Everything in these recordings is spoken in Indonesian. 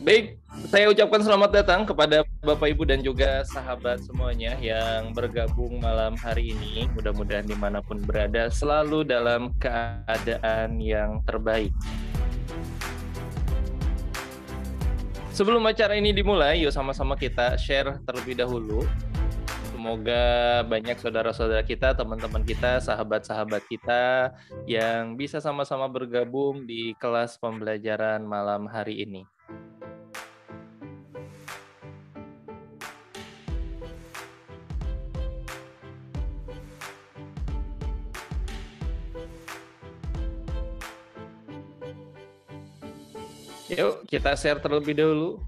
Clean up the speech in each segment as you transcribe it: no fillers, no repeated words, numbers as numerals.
Baik, saya ucapkan selamat datang kepada Bapak Ibu dan juga sahabat semuanya yang bergabung malam hari ini. Mudah-mudahan dimanapun berada selalu dalam keadaan yang terbaik. Sebelum acara ini dimulai, yuk sama-sama kita share terlebih dahulu. Semoga banyak saudara-saudara kita, teman-teman kita, sahabat-sahabat kita yang bisa sama-sama bergabung di kelas pembelajaran malam hari ini. Yuk kita share terlebih dahulu.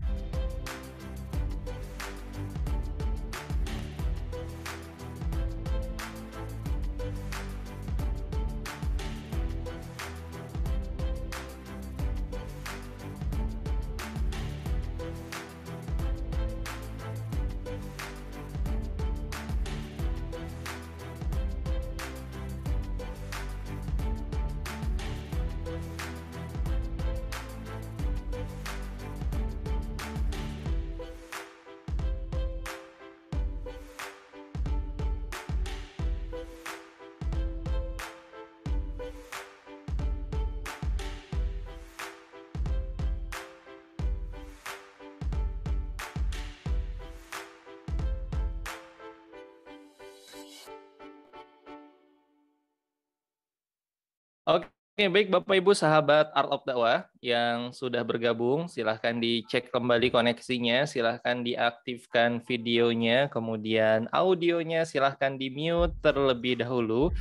Oke, baik Bapak Ibu sahabat Art of Dakwah yang sudah bergabung, silahkan dicek kembali koneksinya, silahkan diaktifkan videonya, kemudian audionya silahkan di-mute terlebih dahulu.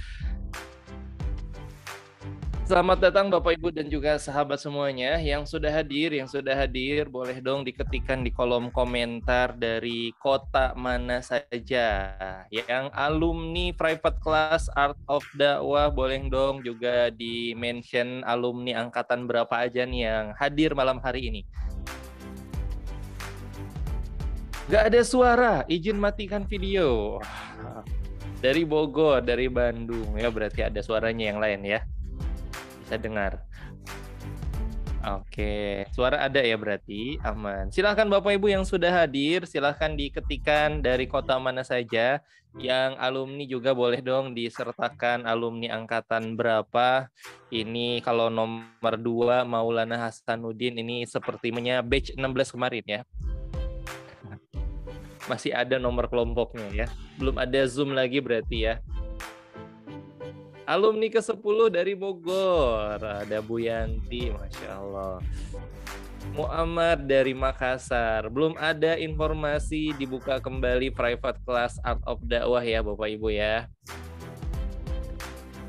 Selamat datang Bapak Ibu dan juga sahabat semuanya yang sudah hadir boleh dong diketikkan di kolom komentar dari kota mana saja. Yang alumni private class Art of Dakwah boleh dong juga di-mention alumni angkatan berapa aja nih yang hadir malam hari ini. Gak ada suara, izin matikan video. Dari Bogor, dari Bandung, ya berarti ada suaranya yang lain ya. Bisa dengar. Oke, suara ada ya berarti aman. Silahkan Bapak Ibu yang sudah hadir, silahkan diketikkan dari kota mana saja. Yang alumni juga boleh dong disertakan alumni angkatan berapa. Ini kalau nomor 2 Maulana Hasanuddin ini sepertinya batch 16 kemarin ya. Masih ada nomor kelompoknya ya. Belum ada Zoom lagi berarti ya. Alumni ke-10 dari Bogor, ada Bu Yanti, Masya Allah. Muhammad dari Makassar, belum ada informasi dibuka kembali private class Art of Dakwah ya Bapak Ibu ya.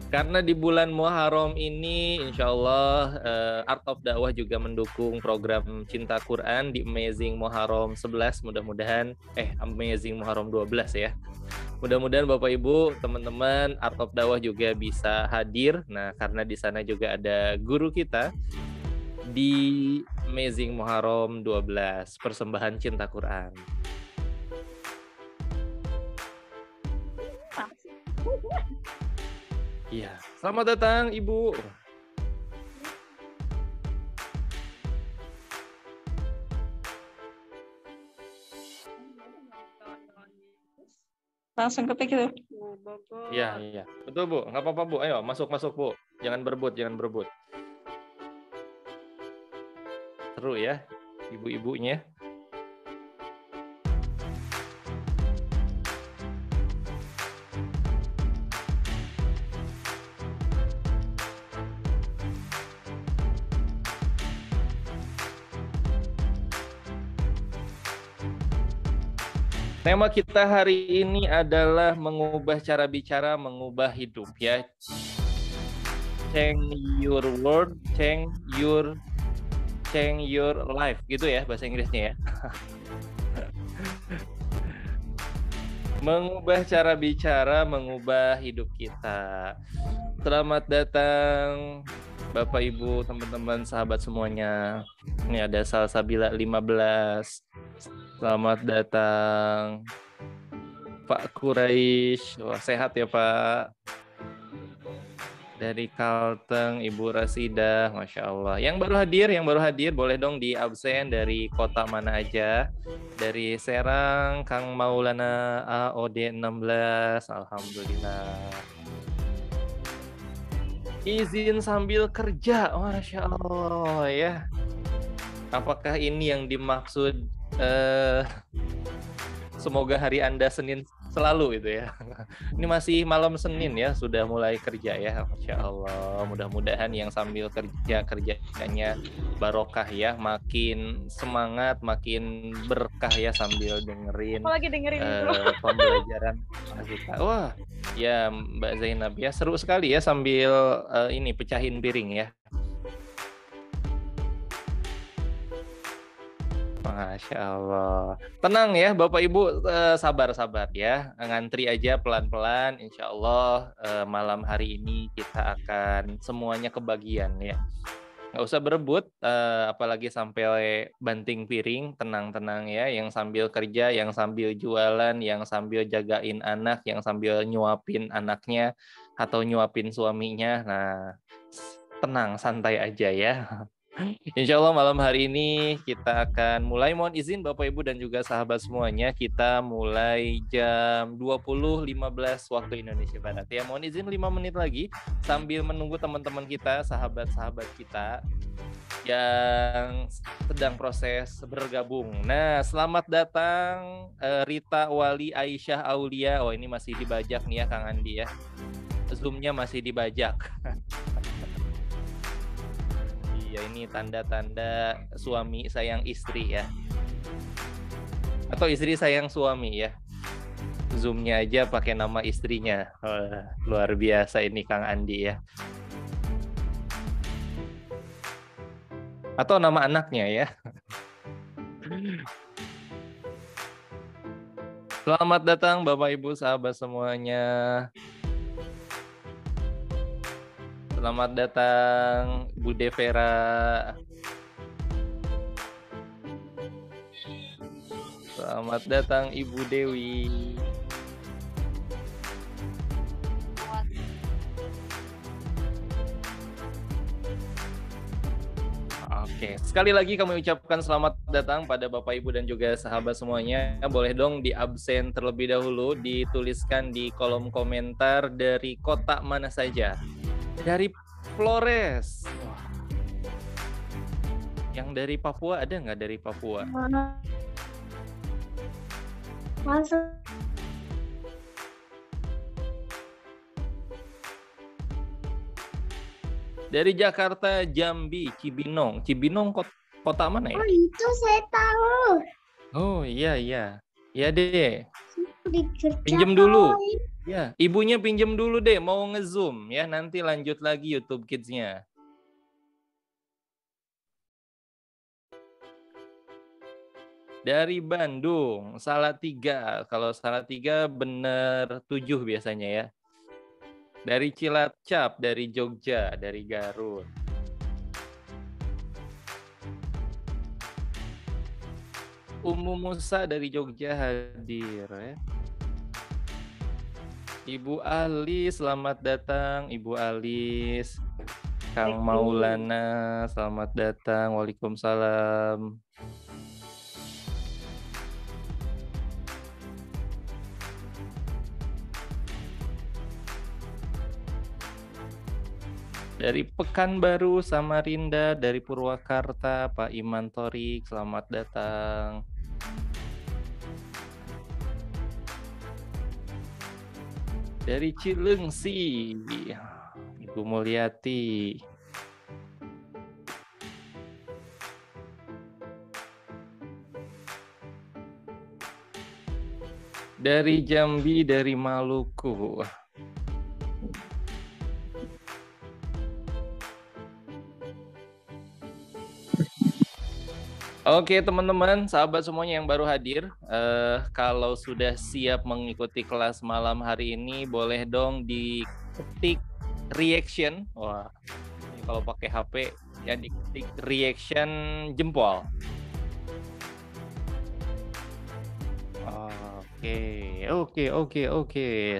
Karena di bulan Muharram ini insya Allah Art of Dakwah juga mendukung program Cinta Quran di Amazing Muharram 11, mudah-mudahan Amazing Muharram 12 ya. Mudah-mudahan Bapak Ibu, teman-teman Art of Dakwah juga bisa hadir. Nah, karena di sana juga ada guru kita di Amazing Muharram 12, persembahan Cinta Quran. Iya, selamat datang Ibu. Langsung ketik itu. Iya. Betul Bu, nggak apa-apa Bu. Ayo masuk Bu. Jangan berebut. Seru ya, ibu-ibunya. Tema kita hari ini adalah mengubah cara bicara, mengubah hidup ya. Change your world, change your life gitu ya bahasa Inggrisnya ya. Mengubah cara bicara, mengubah hidup kita. Selamat datang Bapak Ibu, teman-teman, sahabat semuanya. Ini ada Salsabila 15. Selamat datang Pak Quraisy. Wah, sehat ya Pak. Dari Kalteng, Ibu Rasidah, Masya Allah. Yang baru hadir, boleh dong di absen dari kota mana aja. Dari Serang, Kang Maulana AOD 16, Alhamdulillah. Izin sambil kerja, Masya Allah ya. Apakah ini yang dimaksud semoga hari Anda Senin selalu itu ya. Ini masih malam Senin ya, sudah mulai kerja ya. Masya Allah, mudah-mudahan yang sambil kerjanya barokah ya, makin semangat, makin berkah ya sambil dengerin pembelajaran kita. Wah, ya Mbak Zainab ya, seru sekali ya sambil ini pecahin piring ya. Masya Allah. Tenang ya Bapak Ibu, sabar-sabar ya. Ngantri aja pelan-pelan. Insya Allah malam hari ini kita akan semuanya kebagian ya. Nggak usah berebut, apalagi sampai banting piring. Tenang-tenang ya. Yang sambil kerja, yang sambil jualan, yang sambil jagain anak, yang sambil nyuapin anaknya atau nyuapin suaminya. Nah, tenang, santai aja ya. Insya Allah malam hari ini kita akan mulai. Mohon izin Bapak Ibu dan juga sahabat semuanya, kita mulai jam 20.15 waktu Indonesia Barat ya. Mohon izin 5 menit lagi sambil menunggu teman-teman kita, sahabat-sahabat kita yang sedang proses bergabung. Nah, selamat datang Rita Wali Aisyah Aulia. Oh, ini masih dibajak nih ya Kang Andi ya. Zoom-nya masih dibajak. Ya, ini tanda-tanda suami sayang istri ya. Atau istri sayang suami ya. Zoom-nya aja pakai nama istrinya. Luar biasa ini Kang Andi ya. Atau nama anaknya ya. Selamat datang Bapak Ibu sahabat semuanya. Selamat datang Bude Vera. Selamat datang Ibu Dewi. Oke, sekali lagi kami ucapkan selamat datang pada Bapak Ibu dan juga sahabat semuanya. Boleh dong di absen terlebih dahulu, dituliskan di kolom komentar dari kota mana saja. Dari Flores. Wah. Yang dari Papua ada nggak dari Papua? Masuk. Dari Jakarta, Jambi, Cibinong. Cibinong kota mana ya? Oh, itu saya tahu. Oh, iya. Ya deh. Dikerjakan. Pinjem dulu. Ya, ibunya pinjem dulu deh, mau nge-zoom ya, nanti lanjut lagi YouTube Kids-nya. Dari Bandung, Salatiga. Kalau Salatiga bener 7 biasanya ya. Dari Cilacap, dari Jogja, dari Garut. Umu Musa dari Jogja hadir ya. Ibu Alis, selamat datang Ibu Alis. Kang Maulana, selamat datang. Waalaikumsalam. Dari Pekanbaru, Samarinda, dari Purwakarta, Pak Iman Torik, selamat datang. Dari Cilengsi, Ibu Mulyati. Dari Jambi, dari Maluku. Oke teman-teman, sahabat semuanya yang baru hadir, kalau sudah siap mengikuti kelas malam hari ini, boleh dong diketik reaction. Wah, ini kalau pakai HP ya diketik reaction jempol. Oke. 19.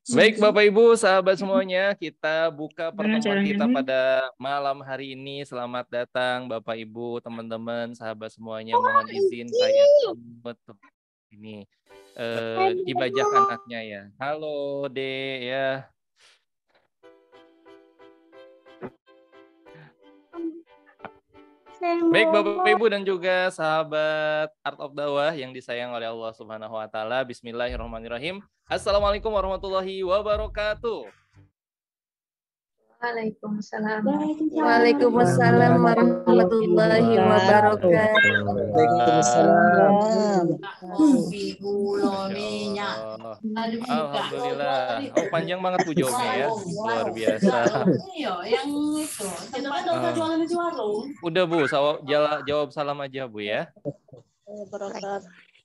Baik Bapak Ibu, sahabat semuanya, kita buka pertemuan kita pada malam hari ini. Selamat datang Bapak Ibu, teman-teman, sahabat semuanya. Mohon izin saya untuk ini dibajak anaknya ya. Halo Dek ya. Baik Bapak Ibu dan juga sahabat Art of Dakwah yang disayang oleh Allah Subhanahu wa taala. Bismillahirrahmanirrahim. Assalamualaikum warahmatullahi wabarakatuh. Waalaikumsalam. Waalaikumsalam warahmatullahi wabarakatuh. Waalaikumsalam. Alhamdulillah. Oh, panjang banget Bu jawabnya ya. Luar biasa. Yang itu. Kita kan udah jualan di warung. Udah Bu, jawab salam aja Bu ya.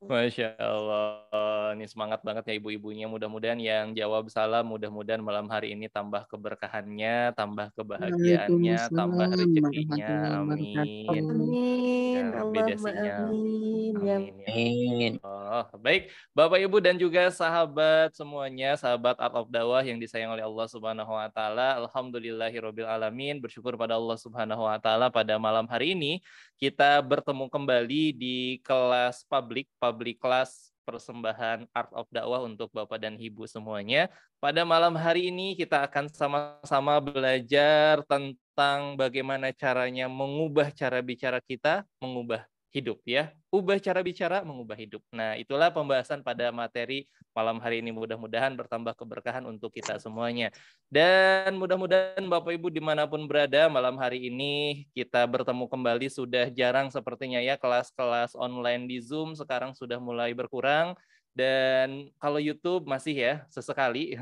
Masya Allah, ini semangat banget ya ibu-ibunya. Mudah-mudahan yang jawab salam, mudah-mudahan malam hari ini tambah keberkahannya, tambah kebahagiaannya, tambah rezekinya. Amin. Amin. Ya, beda sinyal. Amin. Amin. Oh, baik, Bapak Ibu dan juga sahabat semuanya, sahabat Art of Dakwah yang disayang oleh Allah Subhanahu wa taala. Alhamdulillahirabbil alamin. Bersyukur pada Allah Subhanahu wa taala pada malam hari ini kita bertemu kembali di kelas public class persembahan Art of Dakwah untuk Bapak dan Ibu semuanya. Pada malam hari ini kita akan sama-sama belajar tentang bagaimana caranya mengubah cara bicara kita, mengubah hidup ya. Ubah cara bicara, mengubah hidup. Nah, itulah pembahasan pada materi malam hari ini. Mudah-mudahan bertambah keberkahan untuk kita semuanya. Dan mudah-mudahan Bapak Ibu dimanapun berada, malam hari ini kita bertemu kembali. Sudah jarang sepertinya ya kelas-kelas online di Zoom, sekarang sudah mulai berkurang. Dan kalau YouTube masih ya, sesekali.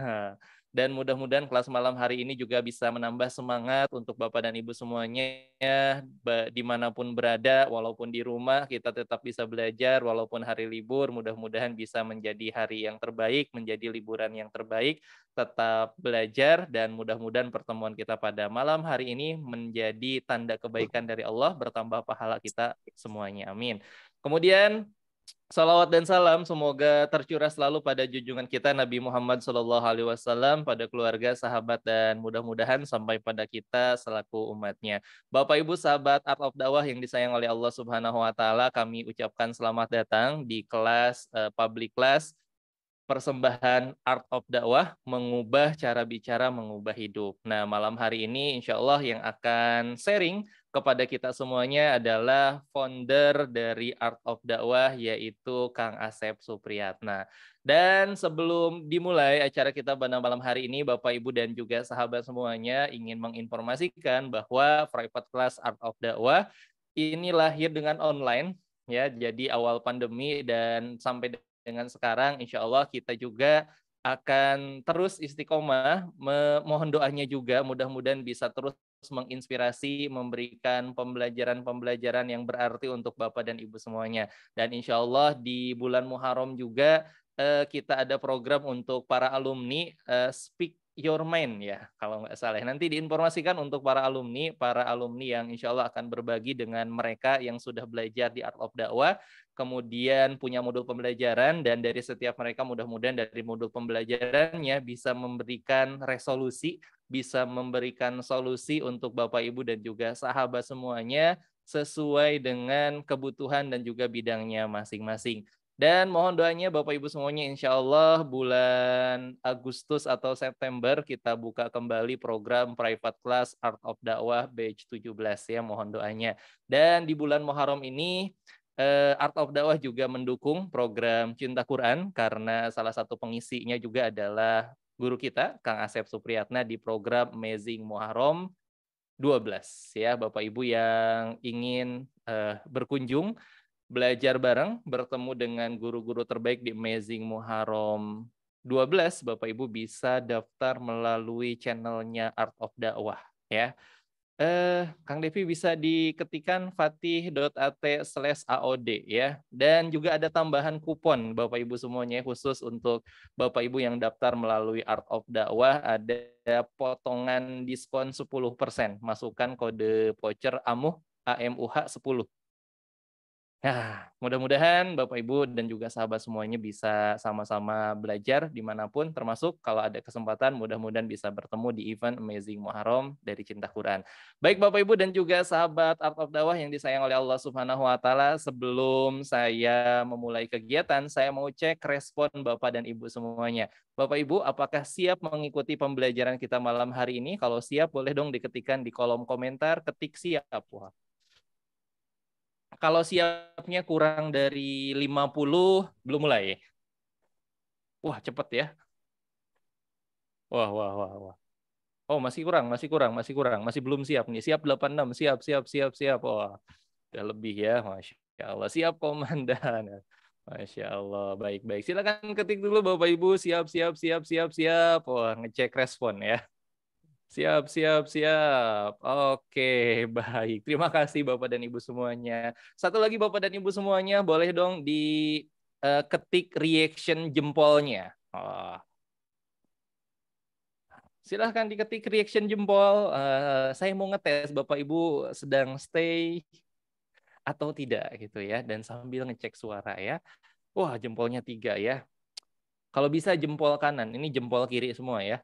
Dan mudah-mudahan kelas malam hari ini juga bisa menambah semangat untuk Bapak dan Ibu semuanya, dimanapun berada, walaupun di rumah kita tetap bisa belajar, walaupun hari libur, mudah-mudahan bisa menjadi hari yang terbaik, menjadi liburan yang terbaik, tetap belajar, dan mudah-mudahan pertemuan kita pada malam hari ini menjadi tanda kebaikan dari Allah, bertambah pahala kita semuanya. Amin. Kemudian salawat dan salam semoga tercurah selalu pada junjungan kita Nabi Muhammad SAW, pada keluarga, sahabat, dan mudah-mudahan sampai pada kita selaku umatnya. Bapak Ibu sahabat Art of Dakwah yang disayang oleh Allah Subhanahu wa taala, kami ucapkan selamat datang di kelas public class persembahan Art of Dakwah, mengubah cara bicara, mengubah hidup. Nah, malam hari ini insya Allah yang akan sharing kepada kita semuanya adalah founder dari Art of Dakwah, yaitu Kang Asep Supriyatna. Dan sebelum dimulai acara kita pada malam hari ini, Bapak, Ibu, dan juga sahabat semuanya ingin menginformasikan bahwa private class Art of Dakwah ini lahir dengan online, ya. Jadi awal pandemi dan sampai dengan sekarang, insya Allah kita juga akan terus istiqomah, mohon doanya juga, mudah-mudahan bisa terus menginspirasi, memberikan pembelajaran-pembelajaran yang berarti untuk Bapak dan Ibu semuanya. Dan insya Allah di bulan Muharram juga kita ada program untuk para alumni Speak Your Mind ya, kalau nggak salah. Nanti diinformasikan untuk para alumni yang insya Allah akan berbagi dengan mereka yang sudah belajar di Art of Dakwah, kemudian punya modul pembelajaran, dan dari setiap mereka mudah-mudahan dari modul pembelajarannya bisa memberikan resolusi, bisa memberikan solusi untuk Bapak, Ibu, dan juga sahabat semuanya sesuai dengan kebutuhan dan juga bidangnya masing-masing. Dan mohon doanya Bapak Ibu semuanya, insya Allah bulan Agustus atau September kita buka kembali program private class Art of Dakwah batch 17 ya, mohon doanya. Dan di bulan Muharram ini Art of Dakwah juga mendukung program Cinta Quran karena salah satu pengisinya juga adalah guru kita Kang Asep Supriyatna di program Amazing Muharram 12 ya. Bapak Ibu yang ingin berkunjung, belajar bareng, bertemu dengan guru-guru terbaik di Amazing Muharram 12, Bapak Ibu bisa daftar melalui channelnya Art of Dakwah ya. Kang Devi bisa diketikkan fatih.at/AOD ya. Dan juga ada tambahan kupon Bapak Ibu semuanya khusus untuk Bapak Ibu yang daftar melalui Art of Dakwah, ada potongan diskon 10%. Masukkan kode voucher AMUH 10. Nah, mudah-mudahan Bapak Ibu dan juga sahabat semuanya bisa sama-sama belajar dimanapun, termasuk kalau ada kesempatan mudah-mudahan bisa bertemu di event Amazing Muharram dari Cinta Quran. Baik Bapak Ibu dan juga sahabat Art of Dakwah yang disayang oleh Allah Subhanahu wa Ta'ala, sebelum saya memulai kegiatan, saya mau cek respon Bapak dan Ibu semuanya. Bapak Ibu, apakah siap mengikuti pembelajaran kita malam hari ini? Kalau siap, boleh dong diketikkan di kolom komentar, ketik siap. Wah. Kalau siapnya kurang dari 50, belum mulai. Wah, cepet ya. Wah, wah, wah, wah. Oh, masih kurang, masih kurang, masih kurang. Masih belum siap nih. Siap 86, siap, siap, siap, siap. Wah, udah lebih ya. Masya Allah. Siap, Komandan. Masya Allah. Baik, baik. Silakan ketik dulu Bapak Ibu. Siap, siap, siap, siap, siap. Wah, ngecek respon ya. Siap, siap, siap. Oke, baik. Terima kasih Bapak dan Ibu semuanya. Satu lagi Bapak dan Ibu semuanya, boleh dong ketik reaction jempolnya. Oh, silahkan diketik reaction jempol. Saya mau ngetes Bapak Ibu sedang stay atau tidak gitu ya. Dan sambil ngecek suara ya. Wah, jempolnya 3 ya. Kalau bisa jempol kanan, ini jempol kiri semua ya.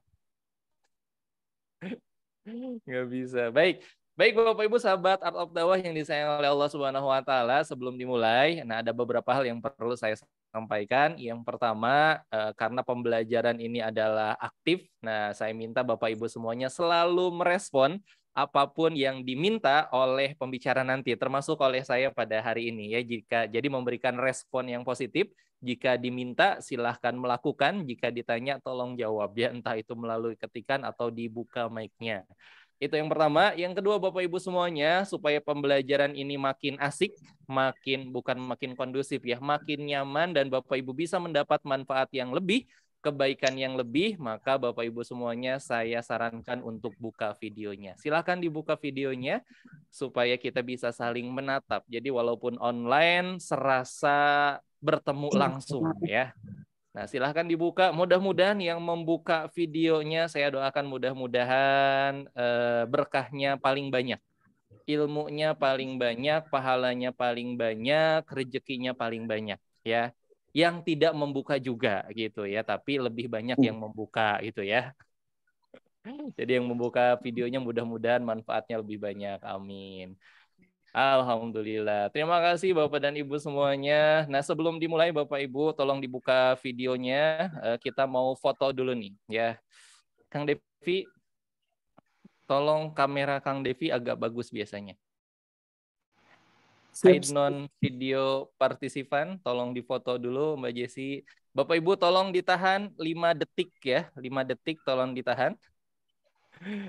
Nggak bisa. Baik. Baik Bapak Ibu sahabat Art of Dakwah yang disayang oleh Allah Subhanahu wa Ta'ala, sebelum dimulai, nah ada beberapa hal yang perlu saya sampaikan. Yang pertama, karena pembelajaran ini adalah aktif, nah saya minta Bapak Ibu semuanya selalu merespon apapun yang diminta oleh pembicara nanti, termasuk oleh saya pada hari ini ya. Jadi memberikan respon yang positif. Jika diminta silahkan melakukan, jika ditanya tolong jawab ya, entah itu melalui ketikan atau dibuka mic-nya. Itu yang pertama. Yang kedua Bapak Ibu semuanya, supaya pembelajaran ini makin asik, bukan makin kondusif ya, makin nyaman dan Bapak Ibu bisa mendapat manfaat yang lebih, kebaikan yang lebih, maka Bapak Ibu semuanya saya sarankan untuk buka videonya. Silakan dibuka videonya supaya kita bisa saling menatap. Jadi walaupun online serasa bertemu langsung ya. Nah, silahkan dibuka. Mudah-mudahan yang membuka videonya, saya doakan mudah-mudahan berkahnya paling banyak. Ilmunya paling banyak, pahalanya paling banyak, rezekinya paling banyak. Ya, yang tidak membuka juga gitu ya, tapi lebih banyak yang membuka gitu ya. Jadi yang membuka videonya mudah-mudahan manfaatnya lebih banyak. Amin. Alhamdulillah. Terima kasih Bapak dan Ibu semuanya. Nah, sebelum dimulai Bapak Ibu tolong dibuka videonya. Kita mau foto dulu nih ya. Kang Devi, tolong kamera Kang Devi agak bagus biasanya. Hide non video partisipan, tolong difoto dulu Mbak Jessi. Bapak Ibu tolong ditahan 5 detik ya. 5 detik tolong ditahan.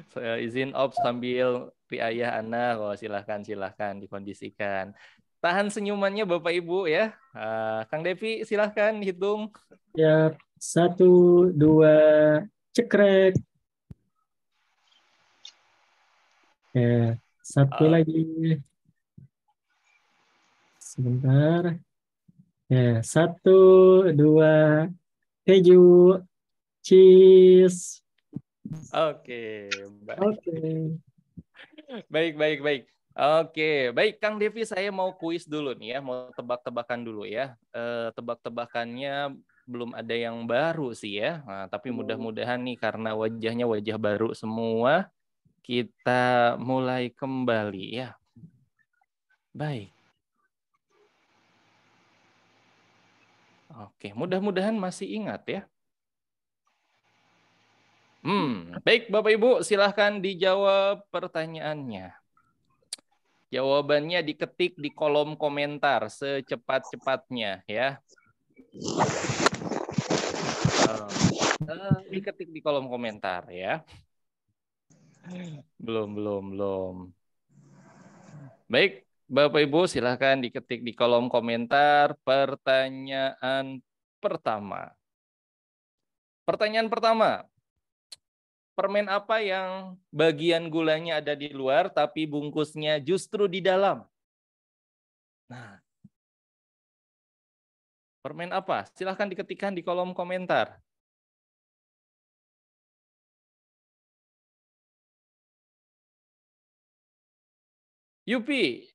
Saya izin off sambil riayah anak. Oh, silahkan dikondisikan. Tahan senyumannya Bapak Ibu ya. Kang Devi silahkan hitung. Ya, 1, 2, cekrek. Ya, satu lagi. Sebentar. Ya, 1, 2, keju, cheese. Oke, baik. Oke. Baik. Oke, baik Kang Devi, saya mau kuis dulu nih ya, mau tebak-tebakan dulu ya. Tebak-tebakannya belum ada yang baru sih ya. Nah, tapi mudah-mudahan nih karena wajahnya wajah baru semua, kita mulai kembali ya. Baik. Oke, mudah-mudahan masih ingat ya. Baik Bapak Ibu, silahkan dijawab pertanyaannya. Jawabannya diketik di kolom komentar secepat-cepatnya ya. Diketik di kolom komentar ya. Belum. Baik, Bapak Ibu silahkan diketik di kolom komentar pertanyaan pertama. Pertanyaan pertama. Permen apa yang bagian gulanya ada di luar tapi bungkusnya justru di dalam? Nah, permen apa? Silahkan diketikkan di kolom komentar. Yupi,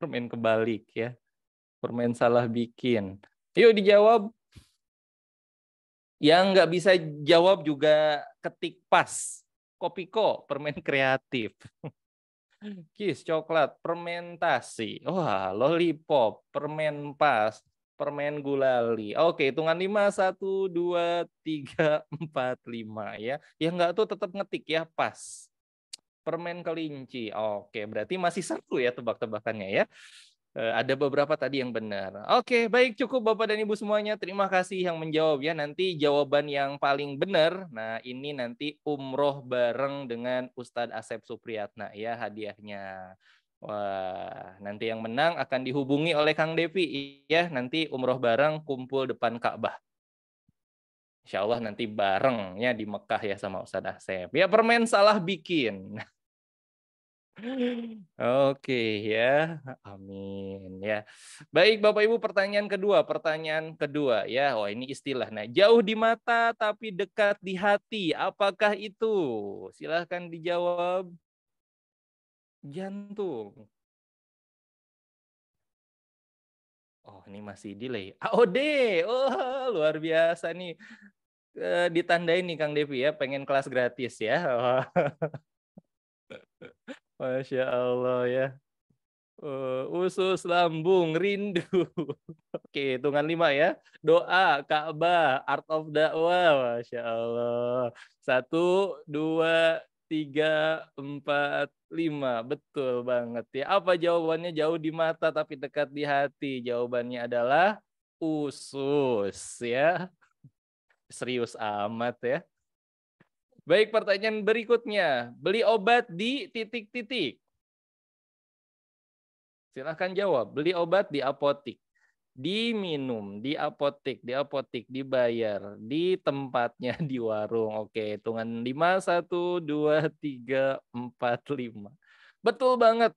Permen kebalik ya. Permen salah bikin. Yuk dijawab. Yang nggak bisa jawab juga ketik pas. Kopiko, permen kreatif. Kis, coklat, fermentasi. Wah, lollipop, permen pas, permen gulali. Oke, hitungan 5, 1, 2, 3, 4, 5 ya. Yang nggak tuh tetap ngetik ya, pas. Permen kelinci. Oke, berarti masih 1 ya tebak-tebakannya ya. Ada beberapa tadi yang benar. Oke, baik, cukup Bapak dan Ibu semuanya. Terima kasih yang menjawab ya. Nanti jawaban yang paling benar. Nah, ini nanti umroh bareng dengan Ustadz Asep Supriyatna ya hadiahnya. Wah, nanti yang menang akan dihubungi oleh Kang Devi ya. Nanti umroh bareng kumpul depan Ka'bah. Insya Allah nanti bareng ya di Mekah ya sama Ustadz Asep. Ya, permen salah bikin. Oke ya, amin ya. Baik Bapak Ibu, pertanyaan kedua ya. Oh ini istilah. Nah, jauh di mata tapi dekat di hati. Apakah itu? Silahkan dijawab. Jantung. Oh ini masih delay. AOD. Oh luar biasa nih. Ditandain nih Kang Devi ya, pengen kelas gratis ya. Masya Allah ya. Usus lambung rindu. Oke, hitungan 5 ya. Doa, Ka'bah, Art of Dakwah. Masya Allah. 1, 2, 3, 4, 5. Betul banget ya. Apa jawabannya? Jauh di mata tapi dekat di hati. Jawabannya adalah usus ya. Serius amat ya. Baik, pertanyaan berikutnya. Beli obat di titik-titik. Silahkan jawab. Beli obat di apotik. Diminum, di apotik, dibayar. Di tempatnya, di warung. Oke, hitungan 5, 1, 2, 3, 4, 5. Betul banget.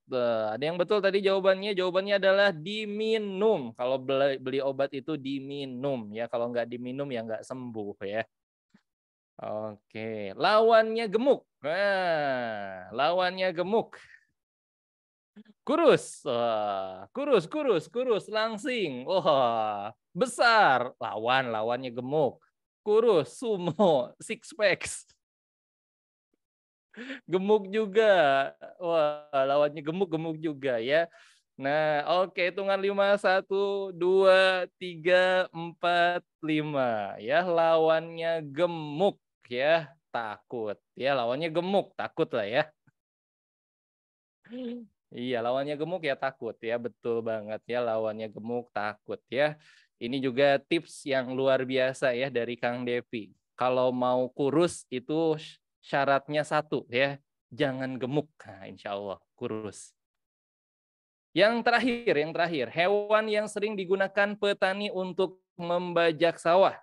Ada yang betul tadi jawabannya. Jawabannya adalah diminum. Kalau beli obat itu diminum. Ya, kalau nggak diminum ya nggak sembuh ya. Oke, lawannya gemuk. Nah, lawannya gemuk. Kurus. Wah, kurus, langsing. Wah, besar. Lawannya gemuk. Kurus, sumo, six packs. Gemuk juga. Wah, lawannya gemuk juga ya. Nah, oke, hitungan 5, 1, 2, 3, 4, 5. Ya, lawannya gemuk ya, takut. Ya, lawannya gemuk, takut lah ya. Iya, lawannya gemuk ya takut ya, betul banget ya, lawannya gemuk takut ya. Ini juga tips yang luar biasa ya dari Kang Devi. Kalau mau kurus itu syaratnya 1 ya, jangan gemuk. Nah, insya Allah kurus. Yang terakhir, hewan yang sering digunakan petani untuk membajak sawah.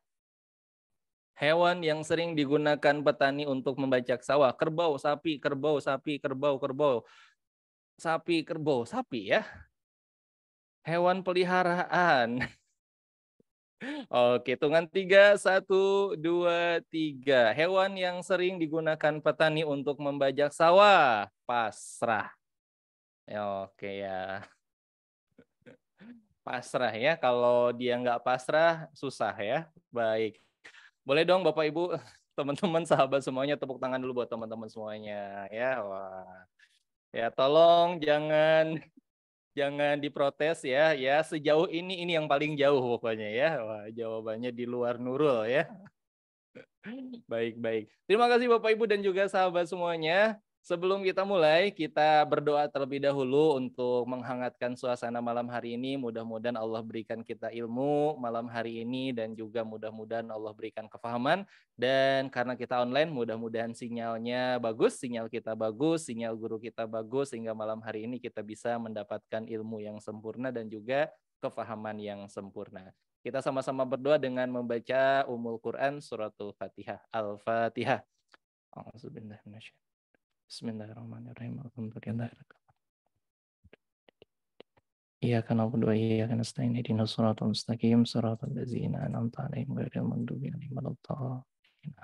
Hewan yang sering digunakan petani untuk membajak sawah. Kerbau, sapi, kerbau, sapi, kerbau. Sapi, kerbau, sapi ya. Hewan peliharaan. Oke, hitungan 3, 1, 2, 3. Hewan yang sering digunakan petani untuk membajak sawah. Pasrah. Oke ya. Pasrah ya. Kalau dia nggak pasrah, susah ya. Baik. Boleh dong Bapak Ibu, teman-teman, sahabat semuanya, tepuk tangan dulu buat teman-teman semuanya. Ya, wah. Ya, tolong jangan diprotes ya. Ya, sejauh ini yang paling jauh pokoknya ya. Wah, jawabannya di luar Nurul ya. Baik. Terima kasih Bapak Ibu dan juga sahabat semuanya. Sebelum kita mulai, kita berdoa terlebih dahulu untuk menghangatkan suasana malam hari ini. Mudah-mudahan Allah berikan kita ilmu malam hari ini dan juga mudah-mudahan Allah berikan kefahaman. Dan karena kita online, mudah-mudahan sinyalnya bagus, sinyal kita bagus, sinyal guru kita bagus, sehingga malam hari ini kita bisa mendapatkan ilmu yang sempurna dan juga kefahaman yang sempurna. Kita sama-sama berdoa dengan membaca Ummul Quran Suratul Fatihah. Al-Fatihah. Bismillahirrahmanirrahim. Iyyaka na'budu wa iyyaka nasta'in. Ihdinas siratal mustaqim, siratal ladzina an'amta 'alaihim ghairil maghdubi 'alaihim waladdallin.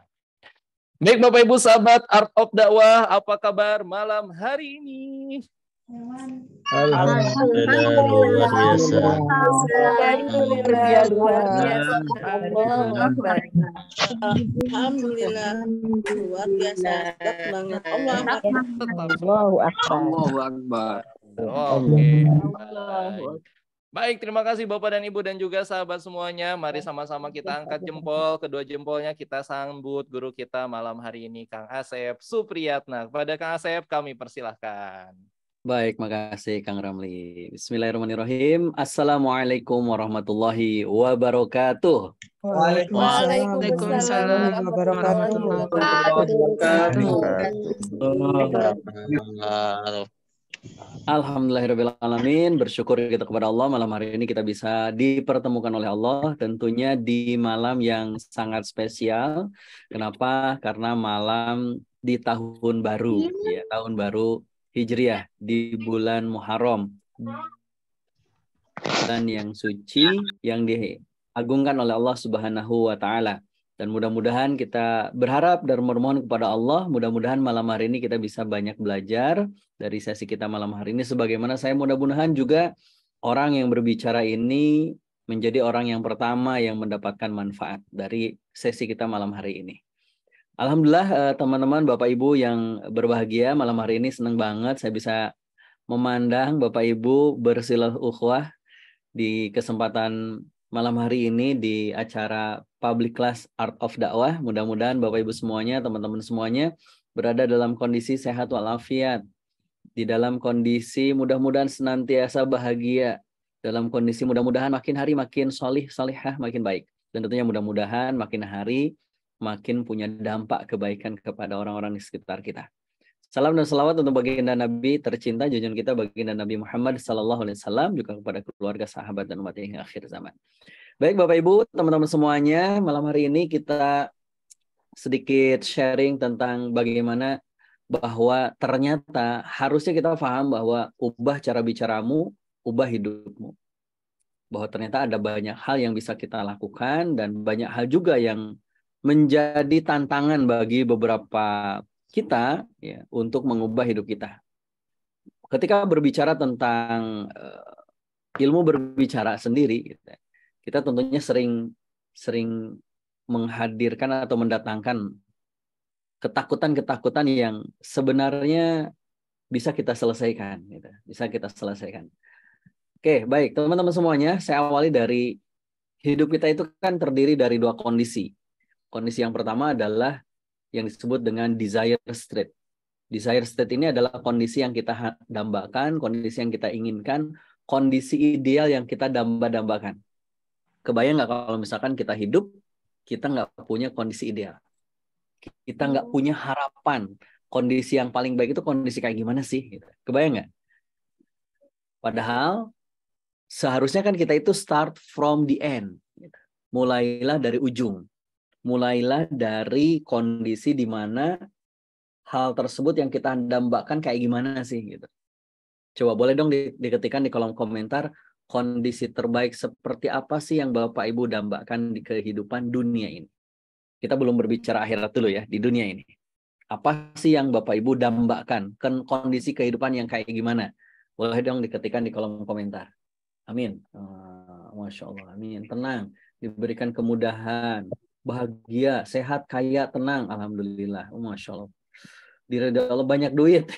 Baik Bapak Ibu sahabat Art of Dakwah, apa kabar malam hari ini? Alhamdulillah luar biasa. Alhamdulillah luar biasa. Allahu Akbar. Alhamdulillah luar biasa. Hebat banget. Allah Akbar. Allahu Akbar. Allahu Akbar. Oke, Allahu baik. Baik, terima kasih Bapak dan Ibu dan juga sahabat semuanya. Mari sama-sama kita angkat jempol. Kedua jempolnya kita sambut guru kita malam hari ini, Kang Asep Supriyatna. Kepada Kang Asep kami persilahkan. Baik, makasih Kang Ramli. Bismillahirrahmanirrahim. Assalamualaikum warahmatullahi wabarakatuh. Waalaikumsalam warahmatullahi wabarakatuh. Alhamdulillahirrahmanirrahim. Bersyukur kita kepada Allah malam hari ini kita bisa dipertemukan oleh Allah tentunya di malam yang sangat spesial. Kenapa? Karena malam di tahun baru, ya, tahun baru Hijriah di bulan Muharram. Bulan yang suci yang diagungkan oleh Allah Subhanahu wa taala. Dan mudah-mudahan kita berharap dan memohon kepada Allah, mudah-mudahan malam hari ini kita bisa banyak belajar dari sesi kita malam hari ini. Sebagaimana saya mudah-mudahan juga orang yang berbicara ini menjadi orang yang pertama yang mendapatkan manfaat dari sesi kita malam hari ini. Alhamdulillah teman-teman, Bapak Ibu yang berbahagia, malam hari ini senang banget saya bisa memandang Bapak Ibu bersilah ukhuwah di kesempatan malam hari ini di acara Public Class Art of Dakwah. Mudah-mudahan Bapak Ibu semuanya, teman-teman semuanya berada dalam kondisi sehat walafiat, di dalam kondisi mudah-mudahan senantiasa bahagia, dalam kondisi mudah-mudahan makin hari makin solih, solihah, makin baik. Dan tentunya mudah-mudahan makin hari makin punya dampak kebaikan kepada orang-orang di sekitar kita. Salam dan salawat untuk baginda Nabi tercinta, junjungan kita baginda Nabi Muhammad SAW, juga kepada keluarga, sahabat, dan umat hingga akhir zaman. Baik Bapak Ibu, teman-teman semuanya, malam hari ini kita sedikit sharing tentang bagaimana bahwa ternyata harusnya kita paham bahwa ubah cara bicaramu, ubah hidupmu. Bahwa ternyata ada banyak hal yang bisa kita lakukan dan banyak hal juga yang menjadi tantangan bagi beberapa kita ya, untuk mengubah hidup kita. Ketika berbicara tentang ilmu berbicara sendiri, kita tentunya sering menghadirkan atau mendatangkan ketakutan-ketakutan yang sebenarnya bisa kita selesaikan. Gitu. Bisa kita selesaikan. Oke, baik teman-teman semuanya, saya awali dari hidup kita itu kan terdiri dari dua kondisi. Kondisi yang pertama adalah yang disebut dengan desire state. Desire state ini adalah kondisi yang kita dambakan, kondisi yang kita inginkan, kondisi ideal yang kita damba-dambakan. Kebayang nggak kalau misalkan kita hidup, kita nggak punya kondisi ideal. Kita nggak punya harapan. Kondisi yang paling baik itu kondisi kayak gimana sih? Kebayang nggak? Padahal, seharusnya kan kita itu start from the end. Mulailah dari ujung. Mulailah dari kondisi di mana hal tersebut yang kita dambakan kayak gimana sih gitu. Coba boleh dong diketikkan di kolom komentar kondisi terbaik seperti apa sih yang Bapak Ibu dambakan di kehidupan dunia ini. Kita belum berbicara akhirat dulu ya, di dunia ini. Apa sih yang Bapak Ibu dambakan? Kondisi kehidupan yang kayak gimana? Boleh dong diketikkan di kolom komentar. Amin. Masya Allah, amin. Tenang, diberikan kemudahan. Bahagia, sehat, kaya, tenang. Alhamdulillah. Masya Allah. Diridhoi Allah banyak duit.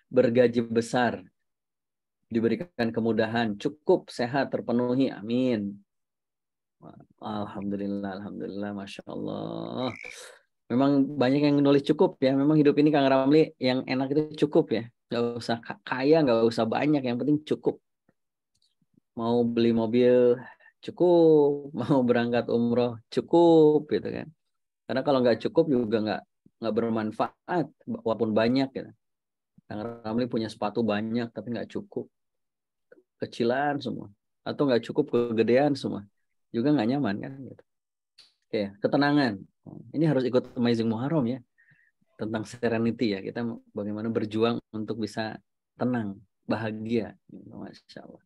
Bergaji besar. Diberikan kemudahan. Cukup, sehat, terpenuhi. Amin. Alhamdulillah. Alhamdulillah. Masya Allah. Memang banyak yang nulis cukup ya. Memang hidup ini Kang Ramli yang enak itu cukup ya. Gak usah kaya, gak usah banyak. Yang penting cukup. Mau beli mobil cukup, mau berangkat umroh cukup gitu kan. Karena kalau nggak cukup juga nggak bermanfaat walaupun banyak gitu. Kang Ramli punya sepatu banyak tapi nggak cukup, kecilan semua atau nggak cukup kegedean semua juga nggak nyaman kan gitu. Oke, ketenangan ini harus ikut Amazing Muharram ya, tentang serenity ya, kita bagaimana berjuang untuk bisa tenang, bahagia, Masya Allah.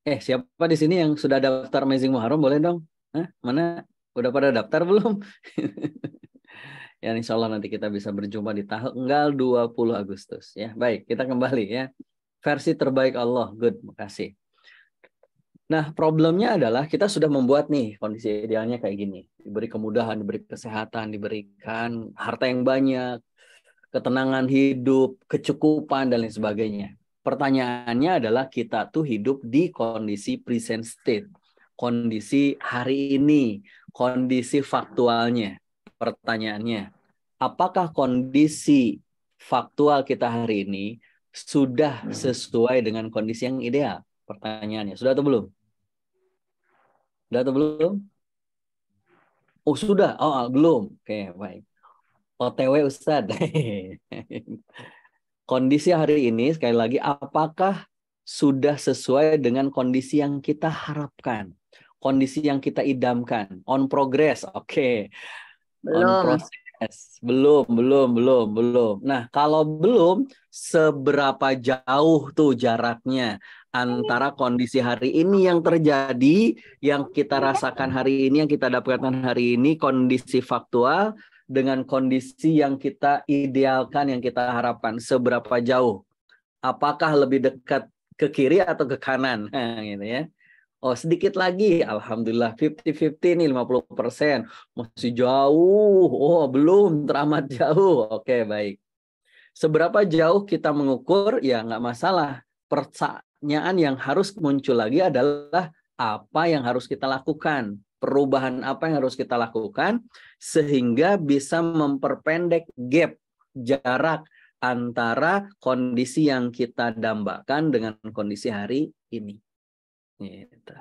Siapa di sini yang sudah daftar Amazing Muharram? Boleh dong? Mana? Udah pada daftar belum? Ya, insya Allah nanti kita bisa berjumpa di tanggal 20 Agustus. Ya, baik, kita kembali ya. Versi terbaik Allah, good, makasih. Nah, problemnya adalah kita sudah membuat nih kondisi idealnya kayak gini. Diberi kemudahan, diberi kesehatan, diberikan harta yang banyak, ketenangan hidup, kecukupan, dan lain sebagainya. Pertanyaannya adalah kita tuh hidup di kondisi present state. Kondisi hari ini, kondisi faktualnya. Pertanyaannya, apakah kondisi faktual kita hari ini sudah sesuai dengan kondisi yang ideal? Pertanyaannya, sudah atau belum? Sudah atau belum? Oh, sudah. Oh, belum. Oke, baik. OTW Ustadz. Kondisi hari ini, sekali lagi, apakah sudah sesuai dengan kondisi yang kita harapkan? Kondisi yang kita idamkan? On progress, oke. On process. Belum. Nah, kalau belum, seberapa jauh tuh jaraknya antara kondisi hari ini yang terjadi, yang kita rasakan hari ini, yang kita dapatkan hari ini, kondisi faktual, dengan kondisi yang kita idealkan, yang kita harapkan, seberapa jauh? Apakah lebih dekat ke kiri atau ke kanan? Nah, gitu ya. Oh, sedikit lagi, alhamdulillah 50-50 nih, 50%. Masih jauh. Oh, belum teramat jauh. Oke, baik. Seberapa jauh kita mengukur, ya nggak masalah. Pertanyaan yang harus muncul lagi adalah apa yang harus kita lakukan. Perubahan apa yang harus kita lakukan sehingga bisa memperpendek gap, jarak antara kondisi yang kita dambakan dengan kondisi hari ini. Gitu.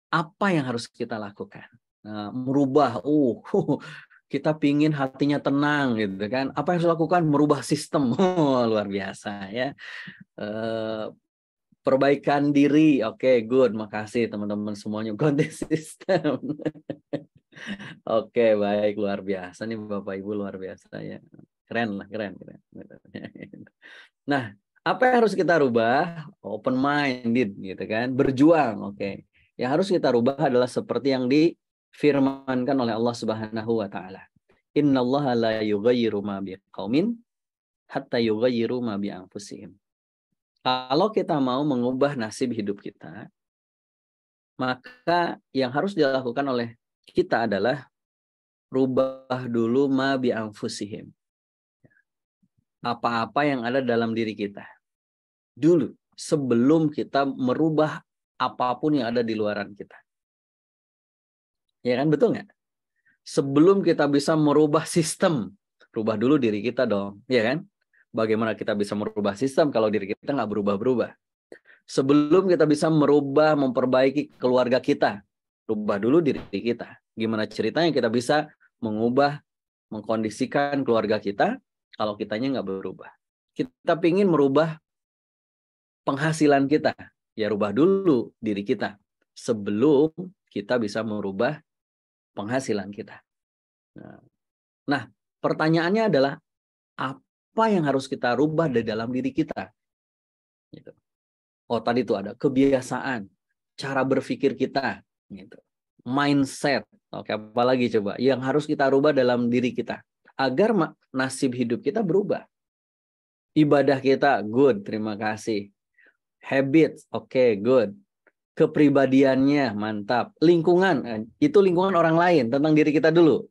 Apa yang harus kita lakukan? Nah, merubah, kita pingin hatinya tenang, gitu kan? Apa yang harus lakukan? Merubah sistem, luar biasa ya. Perbaikan diri, oke, good, makasih teman-teman semuanya. Ganti sistem. Oke, baik, luar biasa nih Bapak Ibu, luar biasa ya. Keren lah, keren. Nah, apa yang harus kita rubah? Open minded gitu kan, berjuang, oke. Yang harus kita rubah adalah seperti yang difirmankan oleh Allah Subhanahu wa taala. Innallaha la yughayyiru ma biqaumin hatta yughayyiru ma bi anfusihim. Kalau kita mau mengubah nasib hidup kita, maka yang harus dilakukan oleh kita adalah rubah dulu ma bi anfusihim. Apa-apa yang ada dalam diri kita. Dulu, sebelum kita merubah apapun yang ada di luaran kita. Ya kan, betul nggak? Sebelum kita bisa merubah sistem, rubah dulu diri kita dong, ya kan? Bagaimana kita bisa merubah sistem kalau diri kita nggak berubah-berubah? Sebelum kita bisa merubah, memperbaiki keluarga kita, rubah dulu diri kita. Gimana ceritanya kita bisa mengubah, mengkondisikan keluarga kita kalau kitanya nggak berubah? Kita pingin merubah penghasilan kita, ya rubah dulu diri kita sebelum kita bisa merubah penghasilan kita. Nah, pertanyaannya adalah apa yang harus kita rubah dari dalam diri kita? Gitu. Oh, tadi itu ada kebiasaan, cara berpikir kita, gitu. Mindset. Oke, apa lagi coba? Yang harus kita rubah dalam diri kita agar nasib hidup kita berubah. Ibadah kita, good, terima kasih. Habits, oke, good. Kepribadiannya, mantap. Lingkungan, itu lingkungan orang lain, tentang diri kita dulu.